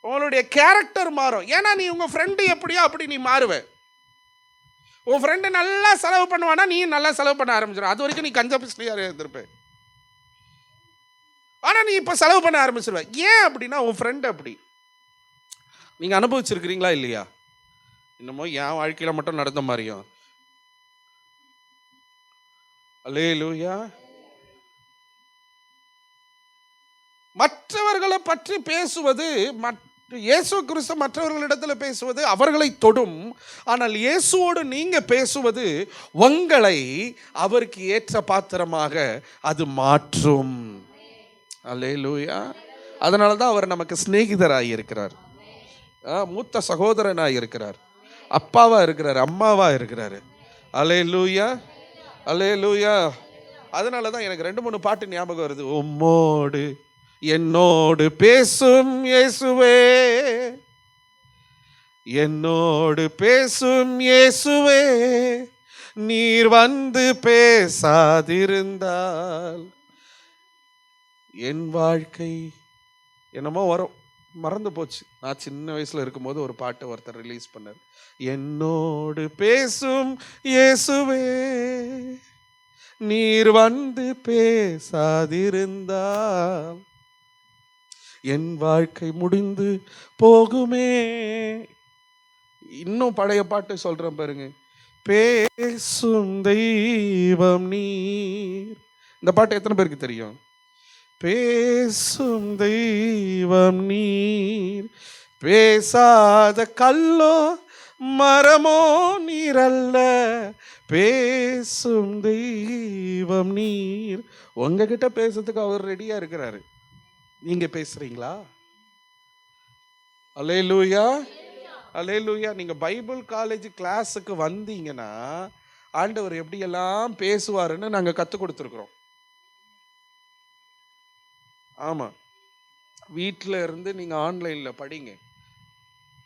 உங்களுடைய கேரக்டர் மாறும். ஏன்னா நீ உங்கள் ஃப்ரெண்டு எப்படியோ அப்படி நீ மாறுவே. உன் ஃப்ரெண்டு நல்லா செலவு பண்ணுவானா நீ நல்லா செலவு பண்ண ஆரம்பிச்சிடும். அது வரைக்கும் நீ கஞ்ச பிஸ்லியாக இருந்திருப்பேன். ஆனால் நீ இப்போ செலவு பண்ண ஆரம்பிச்சிருவ. ஏன் அப்படின்னா உன் ஃப்ரெண்டு அப்படி. நீங்கள் அனுபவிச்சிருக்கிறீங்களா இல்லையா? இன்னமும் என் வாழ்க்கையில் மட்டும் நடந்த மாதிரியும். அல்லேலூயா. மற்றவர்களை பற்றி பேசுவது, இயேசு கிறிஸ்து மற்றவர்களிடத்தில் பேசுவது அவர்களை தொடும். ஆனால் இயேசுவோடு நீங்க பேசுவது உங்களை அவருக்கு ஏற்ற பாத்திரமாக அது மாற்றும். அல்லேலூயா. அதனால தான் அவர் நமக்கு சிநேகிதராக இருக்கிறார், மூத்த சகோதரனாக இருக்கிறார், அப்பாவா இருக்கிறார், அம்மாவா இருக்கிறாரு. அல்லேலூயா, அல்லேலூயா. அதனால தான் எனக்கு 2-3 பாட்டு ஞாபகம் வருது. உம்மோடு என்னோடு பேசும் இயேசுவே, என்னோடு பேசும் இயேசுவே, நீர் வந்து பேசாதிருந்தால் என் வாழ்க்கை என்னமோ வரும், மறந்து போச்சு. நான் சின்ன வயசுல இருக்கும்போது ஒரு பாட்டு ஒருத்தர் ரிலீஸ் பண்ணார். என்னோடு பேசும் இயேசுவே, நீர் வந்து பேசாதிருந்தால் என் வாழ்க்கை முடிந்து போகுமே. இன்னும் பழைய பாட்டு சொல்றேன் பாருங்க. பேசும் தெய்வம் நீர். இந்த பாட்டு எத்தனை பேருக்கு தெரியும்? பேசும் தெய்வம் நீர், பேசாத கல்லோ மரமோ நீரல்ல, பேசும் தெய்வம் நீர். உங்ககிட்ட பேசுறதுக்கு அவர் ரெடியா இருக்கிறாரு. நீங்க பேசுறீங்களா? அல்லேலூயா, அல்லேலூயா. நீங்க பைபிள் காலேஜ் கிளாஸுக்கு வந்தீங்கன்னா ஆண்டவர் எப்படியெல்லாம் பேசுவாருன்னு நாங்க கற்றுக் கொடுத்துருக்குறோம். ஆமா, வீட்டில் இருந்து நீங்க ஆன்லைன்ல படிங்க,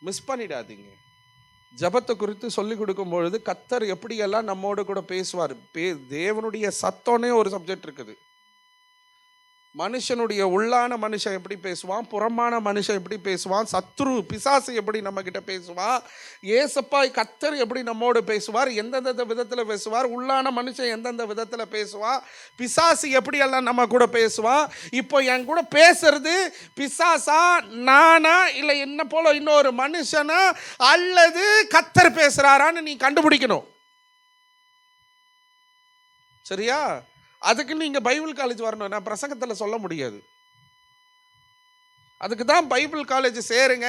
மிஸ் பண்ணிடாதீங்க. ஜபத்தை குறித்து சொல்லி கொடுக்கும் பொழுது கர்த்தர் எப்படியெல்லாம் நம்மோடு கூட பேசுவார். தேவனுடைய சத்தம்னே ஒரு சப்ஜெக்ட் இருக்குது. மனுஷனுடைய உள்ளான மனுஷன் எப்படி பேசுவான், புறமான மனுஷன் எப்படி பேசுவான், சத்ரு பிசாசு எப்படி நம்ம கிட்ட பேசுவான், ஏசப்பாய் கர்த்தர் எப்படி நம்மோடு பேசுவார், எந்தெந்த விதத்தில் பேசுவார், உள்ளான மனுஷன் எந்தெந்த விதத்தில் பேசுவான், பிசாசு எப்படியெல்லாம் நம்ம கூட பேசுவான். இப்போ என் கூட பேசுறது பிசாசா, நானா, இல்லை என்ன போல இன்னொரு மனுஷனா, அல்லது கர்த்தர் பேசுறாரான்னு நீ கண்டுபிடிக்கணும். சரியா? அதுக்கு நீங்கள் பைபிள் காலேஜ் வரணும். நான் பிரசங்கத்தில் சொல்ல முடியாது. அதுக்கு தான் பைபிள் காலேஜ் சேருங்க,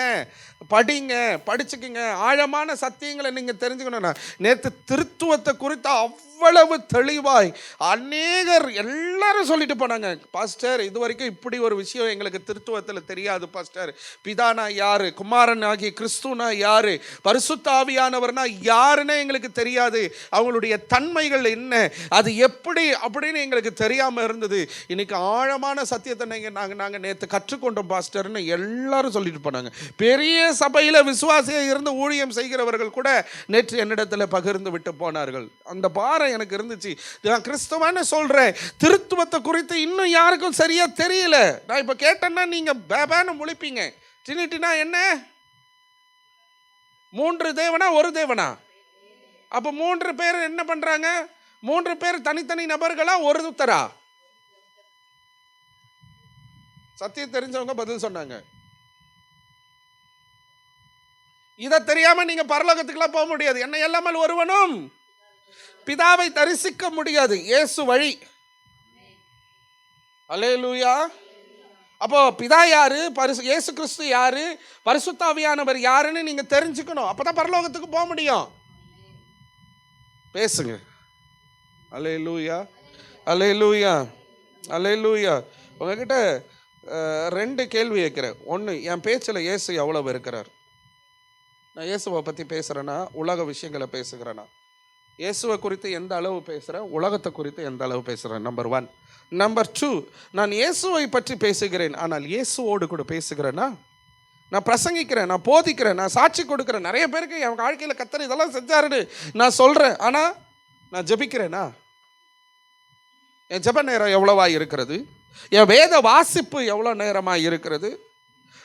படிங்க, படிச்சுக்குங்க. ஆழமான சத்தியங்களை நீங்கள் தெரிஞ்சுக்கணும்னா, நேற்று திருத்துவத்தை குறித்து அவ்வளவு தெளிவாய் அநேகர் எல்லாரும் சொல்லிட்டு போனாங்க. பாஸ்டர், இது வரைக்கும் இப்படி ஒரு விஷயம் எங்களுக்கு திருத்துவத்தில் தெரியாது பாஸ்டர். பிதானா யாரு, குமாரன் ஆகிய கிறிஸ்துனா யாரு, பரிசுத்த ஆவியானவர்னா யாருன்னு எங்களுக்கு தெரியாது, அவங்களுடைய தன்மைகள் என்ன, அது எப்படி அப்படின்னு எங்களுக்கு தெரியாமல் இருந்தது. இன்னைக்கு ஆழமான சத்தியத்தை நாங்கள் நேற்று கற்றுக்கொண்டோம் பாஸ்டர் எல்லாரும் சொல்லிட்டு போனாங்க. பெரிய சபையில் விசுவாசியாக இருந்து ஊழியம் செய்கிறவர்கள் கூட நேற்று என்னிடத்தில் பகிர்ந்து விட்டு போனார்கள். அந்த பாரம் எனக்கு இருந்துச்சு. நான் கிறிஸ்தவன்னு சொல்றேன், திருத்துவத்தை குறித்து இன்னும் யாருக்கும் சரியா தெரியல. நான் இப்ப கேட்டேன்னா நீங்க பேபான்னு முழிப்பீங்க. ட்ரினிட்டினா என்ன? 3 தேவனா, ஒரு தேவனா? அப்ப 3 பேர் என்ன பண்றாங்க? 3 பேர் தனித்தனி நபர்களா, ஒருத்தரா? சத்தியம் தெரிஞ்சவங்க பதில் சொன்னாங்க. இதை தெரியாம நீங்க பரலோகத்துக்குலாம் போக முடியாது. என்ன இல்லாமல் ஒருவனும் பிதாவை தரிசிக்க முடியாது. இயேசு வழி. அல்லேலூயா. அப்போ பிதா யாரு, இயேசு கிறிஸ்து யாரு, பரிசுத்த ஆவியானவர் யாருன்னு நீங்க தெரிஞ்சுக்கணும். அப்பதான் பரலோகத்துக்கு போக முடியும். பேசுங்க. அல்லேலூயா, அல்லேலூயா, அல்லேலூயா. உங்ககிட்ட 2 கேள்வி கேட்கிறேன். 1, என் பேச்சில் இயேசு எவ்வளவு இருக்கிறார்? நான் இயேசுவை பற்றி பேசுகிறேன்னா, உலக விஷயங்களை பேசுகிறேன்னா, இயேசுவை குறித்து எந்த அளவு பேசுகிறேன், உலகத்தை குறித்து எந்த அளவு பேசுகிறேன்? நம்பர் 1. நம்பர் 2, நான் இயேசுவை பற்றி பேசுகிறேன், ஆனால் இயேசுவோடு கூட பேசுகிறேன்னா? நான் பிரசங்கிக்கிறேன், நான் போதிக்கிறேன், நான் சாட்சி கொடுக்குறேன், நிறைய பேருக்கு என் வாழ்க்கையில் கர்த்தர் இதெல்லாம் செஞ்சாருன்னு நான் சொல்கிறேன், ஆனால் நான் ஜெபிக்கிறேனா? என் ஜெப நேரம் எவ்வளவா இருக்கிறது? என் வேத வாசிப்பு எவ்வளோ நேரமாக இருக்கிறது?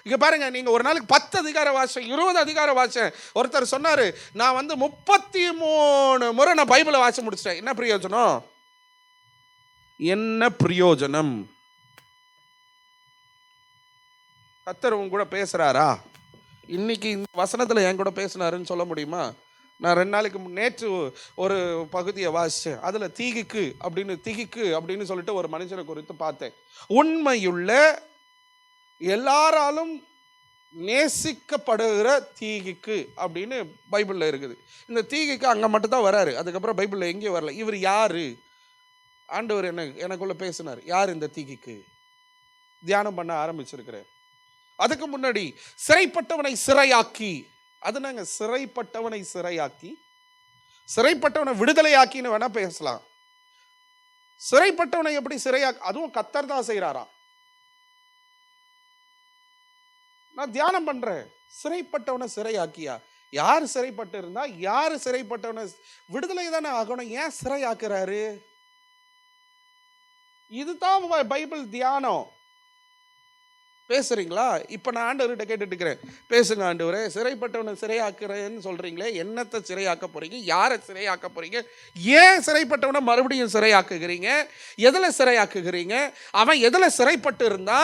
இங்கே பாருங்க, நீங்கள் ஒரு நாளைக்கு 10 அதிகாரம் வாசம், 20 அதிகாரம் வாசம். ஒருத்தர் சொன்னார், நான் 33 முறை நான் பைபிளை வாசி முடிச்சிட்டேன். என்ன பிரயோஜனம்? என்ன பிரயோஜனம்? கர்த்தர் உங்க கூட பேசுகிறாரா? இன்னைக்கு இந்த வசனத்தில் என் கூட பேசினாருன்னு சொல்ல முடியுமா? நான் 2 நாளைக்கு நேற்று ஒரு பகுதியை வாசித்தேன். அதில் திகிக்கு அப்படின்னு சொல்லிட்டு ஒரு மனுஷனை குறித்து பார்த்தேன். உண்மையுள்ள எல்லாராலும் நேசிக்கப்படுகிற தீகிக்கு அப்படின்னு பைபிளில் இருக்குது. இந்த தீகிக்கு அங்கே மட்டும்தான் வராரு, அதுக்கப்புறம் பைபிளில் எங்கேயும் வரல. இவர் யாரு? ஆண்டவர் எனக்குள்ள பேசினார். யார் இந்த தீகிக்கு? தியானம் பண்ண ஆரம்பிச்சிருக்கிறேன். அதுக்கு முன்னாடி சிறைப்பட்டவனை சிறையாக்கி, அது நாங்கள் சிறைப்பட்டவனை சிறையாக்கி, சிறைப்பட்டவனை விடுதலையாக்கின்னு வேணா பேசலாம். சிறைப்பட்டவனை எப்படி சிறையாக்கி? அதுவும் கர்த்தர் தான் செய்கிறாராம். நான் தியானம் பண்றேன். சிறைப்பட்டவனை சிறையாக்கியா? யார் சிறைப்பட்டு இருந்தா யார் சிறைப்பட்டவனை விடுதலை தானே ஆகணும். ஏன் சிறையாக்குறாரு? இதுதான் பைபிள் தியானம். பேசுறீங்களா? இப்ப நான் ஆண்டவர்கிட்ட கேட்டுட்டு இருக்கிறேன், பேசுங்க ஆண்டவரே, சிறைப்பட்டவனை சிறையாக்குறேன்னு சொல்றீங்களே, என்னத்தை சிறையாக்க போறீங்க? யாரை சிறையாக்க போறீங்க? ஏன் சிறைப்பட்டவனை மறுபடியும் சிறையாக்குகிறீங்க? எதுல சிறையாக்குகிறீங்க? அவன் எதுல சிறைப்பட்டு இருந்தா?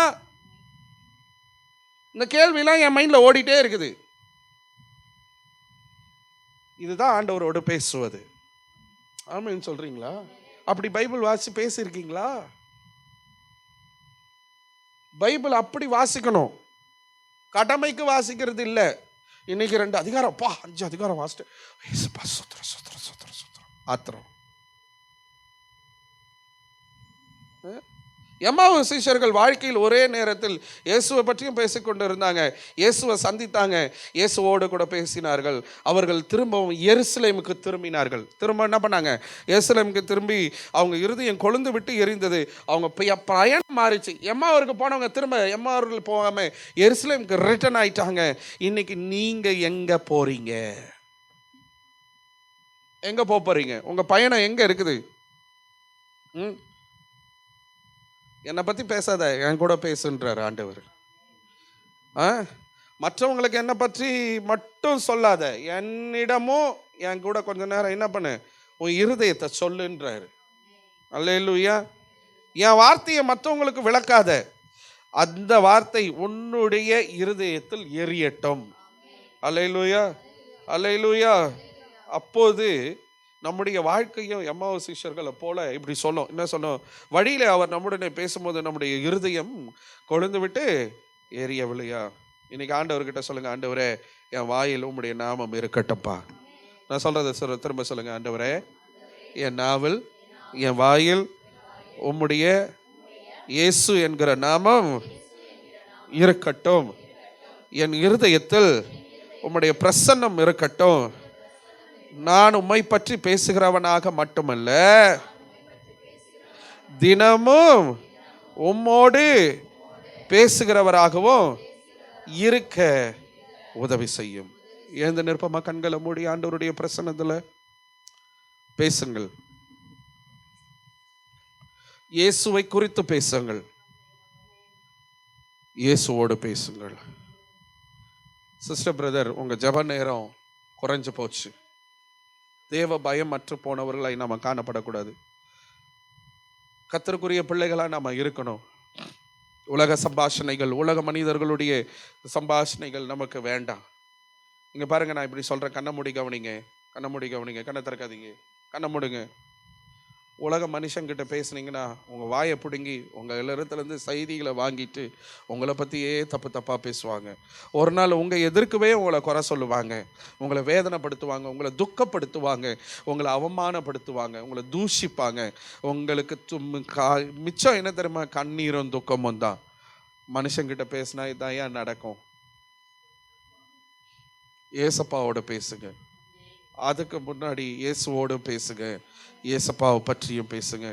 இந்த கேள்வியெல்லாம் என் மைண்டில் ஓடிட்டே இருக்குது. இதுதான் ஆண்டவரோடு பேசுவது. ஆமான்னு சொல்றீங்களா? அப்படி பைபிள் வாசி பேசியிருக்கீங்களா? பைபிள் அப்படி வாசிக்கணும், கடமைக்கு வாசிக்கிறது இல்லை. இன்னைக்கு 2 அதிகாரம், 5 அதிகாரம் வாசிட்டு ஆத்திரம். எம்மாவு சீஷர்கள் வாழ்க்கையில் ஒரே நேரத்தில் இயேசுவை பற்றியும் பேசிக்கொண்டு இருந்தாங்க. இயேசுவை சந்தித்தாங்க, இயேசுவோடு கூட பேசினார்கள். அவர்கள் திரும்பவும் எருசலேமுக்கு திரும்பினார்கள். திரும்ப என்ன பண்ணாங்க? எருசலேமுக்கு திரும்பி அவங்க இருதயம் கொழுந்து விட்டு எரிந்தது. அவங்க பயணம் மாறிச்சு. எம்மாவூருக்கு போனவங்க திரும்ப எம்மாவூர்கள் போகாம எருசலேமுக்கு ரிட்டர்ன் ஆயிட்டாங்க. இன்னைக்கு நீங்க எங்க போறீங்க? எங்க போறீங்க? உங்க பயணம் எங்க இருக்குது? என்னை பற்றி பேசாத, என் கூட பேசுன்றார் ஆண்டவர். மற்றவங்களுக்கு என்னை பற்றி மட்டும் சொல்லாத, என்னிடமும் என் கூட கொஞ்ச நேரம் என்ன பண்ணு, உன் இருதயத்தை சொல்லுன்றாரு. அல்லேலூயா. என் வார்த்தையை மற்றவங்களுக்கு விளக்காத, அந்த வார்த்தை உன்னுடைய இருதயத்தில் எரியட்டும். அல்லேலூயா, அல்லேலூயா. அப்போது நம்முடைய வாழ்க்கையும் எம்மாவு சீஷர்களை போல இப்படி சொல்லும். என்ன சொன்னோம்? வழியில் அவர் நம்முடனே பேசும்போது நம்முடைய இருதயம் கொழுந்து விட்டு எரியவில்லையா? இன்னைக்கு ஆண்டவர்கிட்ட சொல்லுங்க, ஆண்டவரே என் வாயில் உம்முடைய நாமம் இருக்கட்டும்ப்பா. நான் சொல்றதை திரும்ப சொல்லுங்க, ஆண்டவரே என் நாவில் என் வாயில் உம்முடைய இயேசு என்கிற நாமம் இருக்கட்டும். என் இருதயத்தில் உம்முடைய பிரசன்னம் இருக்கட்டும். நான் உம்மை பற்றி பேசுகிறவனாக மட்டுமல்ல, தினமும் உம்மோடு பேசுகிறவராகவும் இருக்க உதவி செய்யும். எழுந்து நிற்பமா, கண்களை மூடி ஆண்டவருடைய பிரசன்னத்தில் பேசுங்கள். இயேசுவை குறித்து பேசுங்கள், இயேசுவோடு பேசுங்கள். சிஸ்டர், பிரதர், உங்க ஜெப நேரம் குறைஞ்சு போச்சு. தேவ பயம் அற்று போனவர்களாய் நாம் காணப்படக்கூடாது. கர்த்தருக்குரிய பிள்ளைகளாக நாம் இருக்கணும். உலக சம்பாஷணைகள், உலக மனிதர்களுடைய சம்பாஷணைகள் நமக்கு வேண்டாம். இங்கே பாருங்க, நான் இப்படி சொல்கிறேன், கண்ணை மூடி கவனிங்க, கண்ணை மூடி கவனிங்க, கண்ணை திறக்காதீங்க, கண்ணை மூடுங்க. உலக மனுஷங்கிட்ட பேசுனீங்கன்னா உங்கள் வாயை பிடுங்கி உங்கள் இடத்துலேருந்து செய்திகளை வாங்கிட்டு உங்களை பற்றியே தப்பாக பேசுவாங்க. ஒரு நாள் உங்கள் எதிர்க்கவே உங்களை குறை சொல்லுவாங்க, உங்களை வேதனைப்படுத்துவாங்க, உங்களை துக்கப்படுத்துவாங்க, உங்களை அவமானப்படுத்துவாங்க, உங்களை தூஷிப்பாங்க. உங்களுக்கு மிச்சம் என்ன தெரியுமா? கண்ணீரும் துக்கமும் தான். மனுஷங்கிட்ட பேசினா இதான் ஏன் நடக்கும்? ஏசப்பாவோட பேசுங்க. அதுக்கு முன்னாடி இயேசுவோடு பேசுங்க, ஏசப்பாவை பற்றியும் பேசுங்க.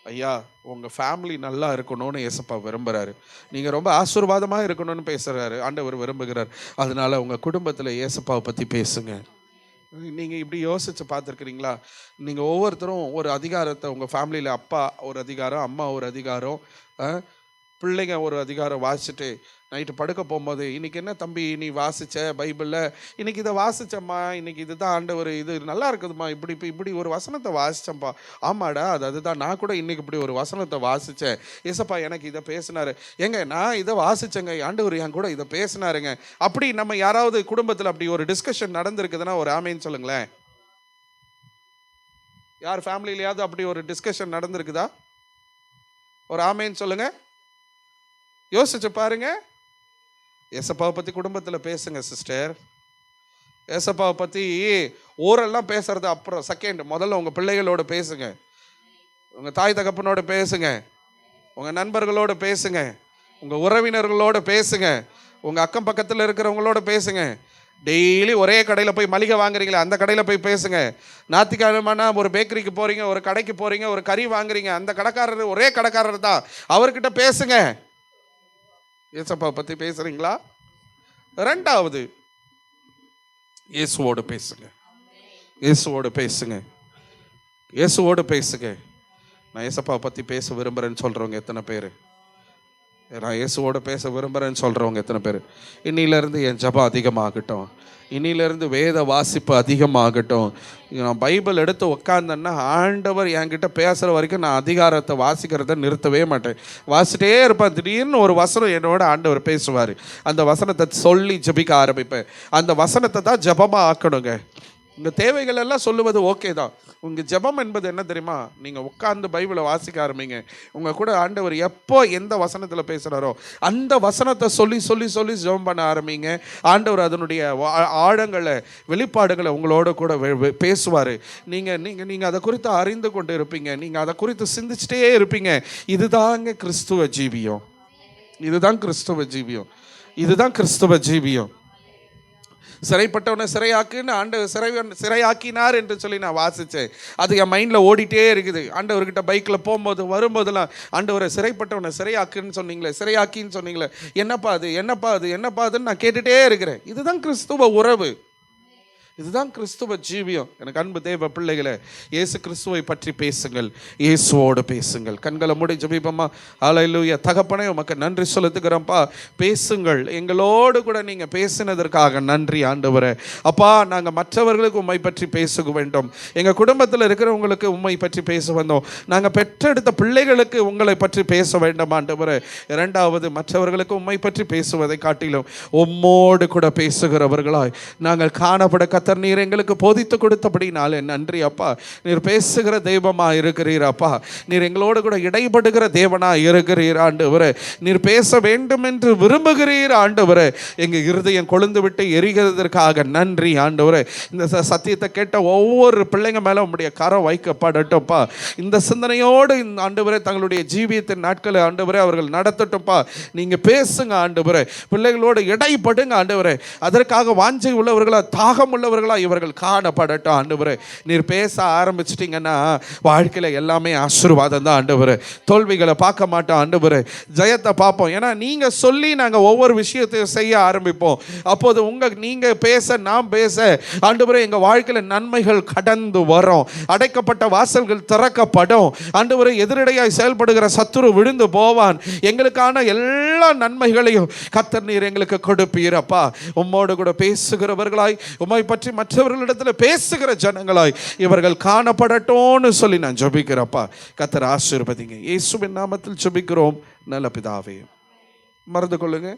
ஐயா, உங்கள் ஃபேமிலி நல்லா இருக்கணும்னு ஏசப்பா விரும்புகிறாரு. நீங்கள் ரொம்ப ஆசீர்வாதமாக இருக்கணும்னு பேசுகிறாரு ஆண்டவர், விரும்புகிறார். அதனால் உங்கள் குடும்பத்தில் ஏசப்பாவை பற்றி பேசுங்க. நீங்கள் இப்படி யோசித்து பார்த்துருக்குறீங்களா? நீங்கள் ஒவ்வொருத்தரும் ஒரு அதிகாரத்தை, உங்கள் ஃபேமிலியில் அப்பா ஒரு அதிகாரம், அம்மா ஒரு அதிகாரம், பிள்ளைங்க ஒரு அதிகாரம் வாசிச்சுட்டு நைட்டு படுக்க போகும்போது, இன்னைக்கு என்ன தம்பி நீ வாசிச்ச பைபிளில்? இன்னைக்கு இதை வாசிச்சம்மா, இன்னைக்கு இதுதான் ஆண்டவர், இது நல்லா இருக்குதுமா, இப்படி இப்படி ஒரு வசனத்தை வாசிச்சேன்ப்பா. ஆமாடா, அதுதான் நான் கூட இன்னைக்கு இப்படி ஒரு வசனத்தை வாசித்தேன். ஏசப்பா எனக்கு இதை பேசினாரு. ஏங்க நான் இதை வாசிச்சேங்க, ஆண்டவர் என் கூட இதை பேசினாருங்க. அப்படி நம்ம யாராவது குடும்பத்தில் அப்படி ஒரு டிஸ்கஷன் நடந்திருக்குதுன்னா ஒரு ஆமேன்னு சொல்லுங்களேன். யார் ஃபேமிலியிலையாவது அப்படி ஒரு டிஸ்கஷன் நடந்திருக்குதா? ஒரு ஆமேன்னு சொல்லுங்க. யோசிச்சு பாருங்க. ஏசப்பாவை பற்றி குடும்பத்தில் பேசுங்க சிஸ்டர். ஏசப்பாவை பற்றி ஓரெல்லாம் பேசுறது அப்புறம் செகண்ட். முதல்ல உங்கள் பிள்ளைகளோட பேசுங்க, உங்கள் தாய் தகப்பனோட பேசுங்க, உங்கள் நண்பர்களோட பேசுங்க, உங்கள் உறவினர்களோட பேசுங்க, உங்கள் அக்கம் பக்கத்தில் இருக்கிறவங்களோட பேசுங்க. டெய்லி ஒரே கடையில் போய் மளிகை வாங்குறீங்களே, அந்த கடையில் போய் பேசுங்க. ஞாயிற்றுக்கிழமைனா ஒரு பேக்கரிக்கு போகிறீங்க, ஒரு கடைக்கு போகிறீங்க, ஒரு கறி வாங்குறீங்க, அந்த கடைக்காரர் ஒரே கடைக்காரர் தான், அவர்கிட்ட பேசுங்க. ஏசப்பா பற்றி பேசுகிறீங்களா? ரெண்டாவது, இயேசுவோடு பேசுங்க. இயேசுவோடு பேசுங்க. இயேசுவோடு பேசுங்க. நான் ஏசப்பாவை பற்றி பேச விரும்புகிறேன்னு சொல்கிறவங்க எத்தனை பேர்? நான் இயேசுவோடு பேச விரும்புகிறேன்னு சொல்கிறவங்க எத்தனை பேர்? இன்னிலேருந்து என் ஜபம் அதிகமாகட்டும், இன்னிலேருந்து வேத வாசிப்பு அதிகமாகட்டும். நான் பைபிள் எடுத்து உட்காந்தேன்னா ஆண்டவர் என்கிட்ட பேசுகிற வரைக்கும் நான் அதிகாரத்தை வாசிக்கிறத நிறுத்தவே மாட்டேன். வாசிட்டே இருப்பேன். திடீர்னு ஒரு வசனம் என்னோட ஆண்டவர் பேசுவார். அந்த வசனத்தை சொல்லி ஜபிக்க ஆரம்பிப்பேன். அந்த வசனத்தை தான் ஜபமாக ஆக்கணுங்க. உங்கள் தேவைகள் எல்லாம் சொல்லுவது ஓகே தான். உங்கள் ஜெபம் என்பது என்ன தெரியுமா? நீங்கள் உட்கார்ந்து பைபிளை வாசிக்க ஆரம்பிங்க. உங்கள் கூட ஆண்டவர் எப்போ எந்த வசனத்தில் பேசுகிறாரோ அந்த வசனத்தை சொல்லி சொல்லி சொல்லி ஜெபம் பண்ண ஆரம்பிங்க. ஆண்டவர் அதனுடைய ஆழங்களை, வெளிப்பாடுகளை உங்களோட கூட பேசுவார். நீங்கள் அதை குறித்து அறிந்து கொண்டு இருப்பீங்க. நீங்கள் அதை குறித்து சிந்திச்சிட்டே இருப்பீங்க. இதுதாங்க கிறிஸ்துவ ஜீவியம். இதுதான் கிறிஸ்துவ ஜீவியம். இதுதான் கிறிஸ்துவ ஜீவியம். சிறைப்பட்டவனை சிறையாக்குன்னு ஆண்டவர் சிறையாக்கினார் என்று சொல்லி நான் வாசித்தேன். அது என் மைண்டில் ஓடிட்டே இருக்குது. ஆண்டவர்கிட்ட பைக்கில் போகும்போது வரும்போதெல்லாம் ஆண்டவரை சிறைப்பட்டவனை சிறையாக்குன்னு சொன்னீங்களே, சிறையாக்கின்னு சொன்னீங்களே, என்னப்பா அது என்னப்பா அது என்னப்பா அதுன்னு நான் கேட்டுகிட்டே இருக்கிறேன். இதுதான் கிறிஸ்துவ உறவு. இதுதான் கிறிஸ்துவ ஜீவியம். எனக்கு அன்பு தேவ பிள்ளைகளை, இயேசு கிறிஸ்துவை பற்றி பேசுங்கள், இயேசுவோடு பேசுங்கள். கண்களை மூடி ஜெபிப்போமா? ஹல்லேலூயா. தகப்பனே உமக்கு நன்றி செலுத்துகிறோம்ப்பா. பேசுங்கள், எங்களோடு கூட நீங்கள் பேசினதற்காக நன்றி ஆண்டவரே. அப்பா, நாங்கள் மற்றவர்களுக்கு உம்மை பற்றி பேச வேண்டும். எங்கள் குடும்பத்தில் இருக்கிறவங்களுக்கு உம்மை பற்றி பேச வந்தோம். நாங்கள் பெற்றெடுத்த பிள்ளைகளுக்கு உங்களை பற்றி பேச வேண்டும் ஆண்டவரே. இரண்டாவது, மற்றவர்களுக்கு உம்மை பற்றி பேசுவதை காட்டிலும் உம்மோடு கூட பேசுகிறவர்களாய் நாங்கள் காணப்பட நீர் எங்களுக்கு போதித்து கொடுத்தபடினாலே நன்றி அப்பா. நீர் பேசுகிற தெய்வமா இருக்கிறீர் அப்பா. நீர் எங்களோடு கூட இடைப்படுகிற தேவனா இருக்கிறீர் ஆண்டவரே. நீர் பேச வேண்டும் என்று விரும்புகிறீர் ஆண்டவரே. எங்கள் இருதயம் கொழுந்து விட்டு எரிகிறதற்காக நன்றி ஆண்டவரே. இந்த சத்தியத்தை கேட்ட ஒவ்வொரு பிள்ளைங்க மேலே உங்களுடைய கரம் வைக்கப்படட்டும்ப்பா. இந்த சிந்தனையோடு இந்த ஆண்டவரே தங்களுடைய ஜீவியத்தின் நாட்களை ஆண்டவரே அவர்கள் நடத்தட்டும்ப்பா. நீங்கள் பேசுங்க ஆண்டவரே. பிள்ளைகளோடு இடைப்படுங்க ஆண்டவரே. அதற்காக வாஞ்சை உள்ளவர்களா, தாகம் உள்ளவர்களா இவர்கள் காணப்படட்டும் ஆண்டவரே. நீர் பேச ஆரம்பிச்சிட்டிங்கன்னா வாழ்க்கையில் எல்லாமே ஆசீர்வாதம் தான் ஆண்டவரே. தோல்விகளை பார்க்க மாட்டோம் ஆண்டவரே, ஜெயத்தை பார்ப்போம். ஏன்னா நீங்கள் சொல்லி நாங்கள் ஒவ்வொரு விஷயத்தையும் செய்ய ஆரம்பிப்போம். அப்போது நீங்கள் பேச, நாம் பேச ஆண்டவரே எங்கள் வாழ்க்கையில் நன்மைகள் கடந்து வரும். அடைக்கப்பட்ட வாசல்கள் திறக்கப்படும் ஆண்டவரே. எதிரடையாய் செயல்படுகிற சத்துரு விழுந்து போவான். எங்களுக்கான எல்லா நன்மைகளையும் கர்த்தர் நீர் எங்களுக்கு கொடுப்பீரப்பா. உம்மோடு கூட பேசுகிறவர்களாய், உம்மை பற்றி மற்றவர்களிடத்தில் பேசுகிற ஜனங்களாய் இவர்கள் காணப்படட்டும்னு சொல்லி நான் ஜெபிக்கிறப்பா. கர்த்தர் ஆசீர்வதிங்க. இயேசுவின் நாமத்தில் ஜெபிக்கிறோம் நல்ல பிதாவே. மறந்து கொள்ளுங்க.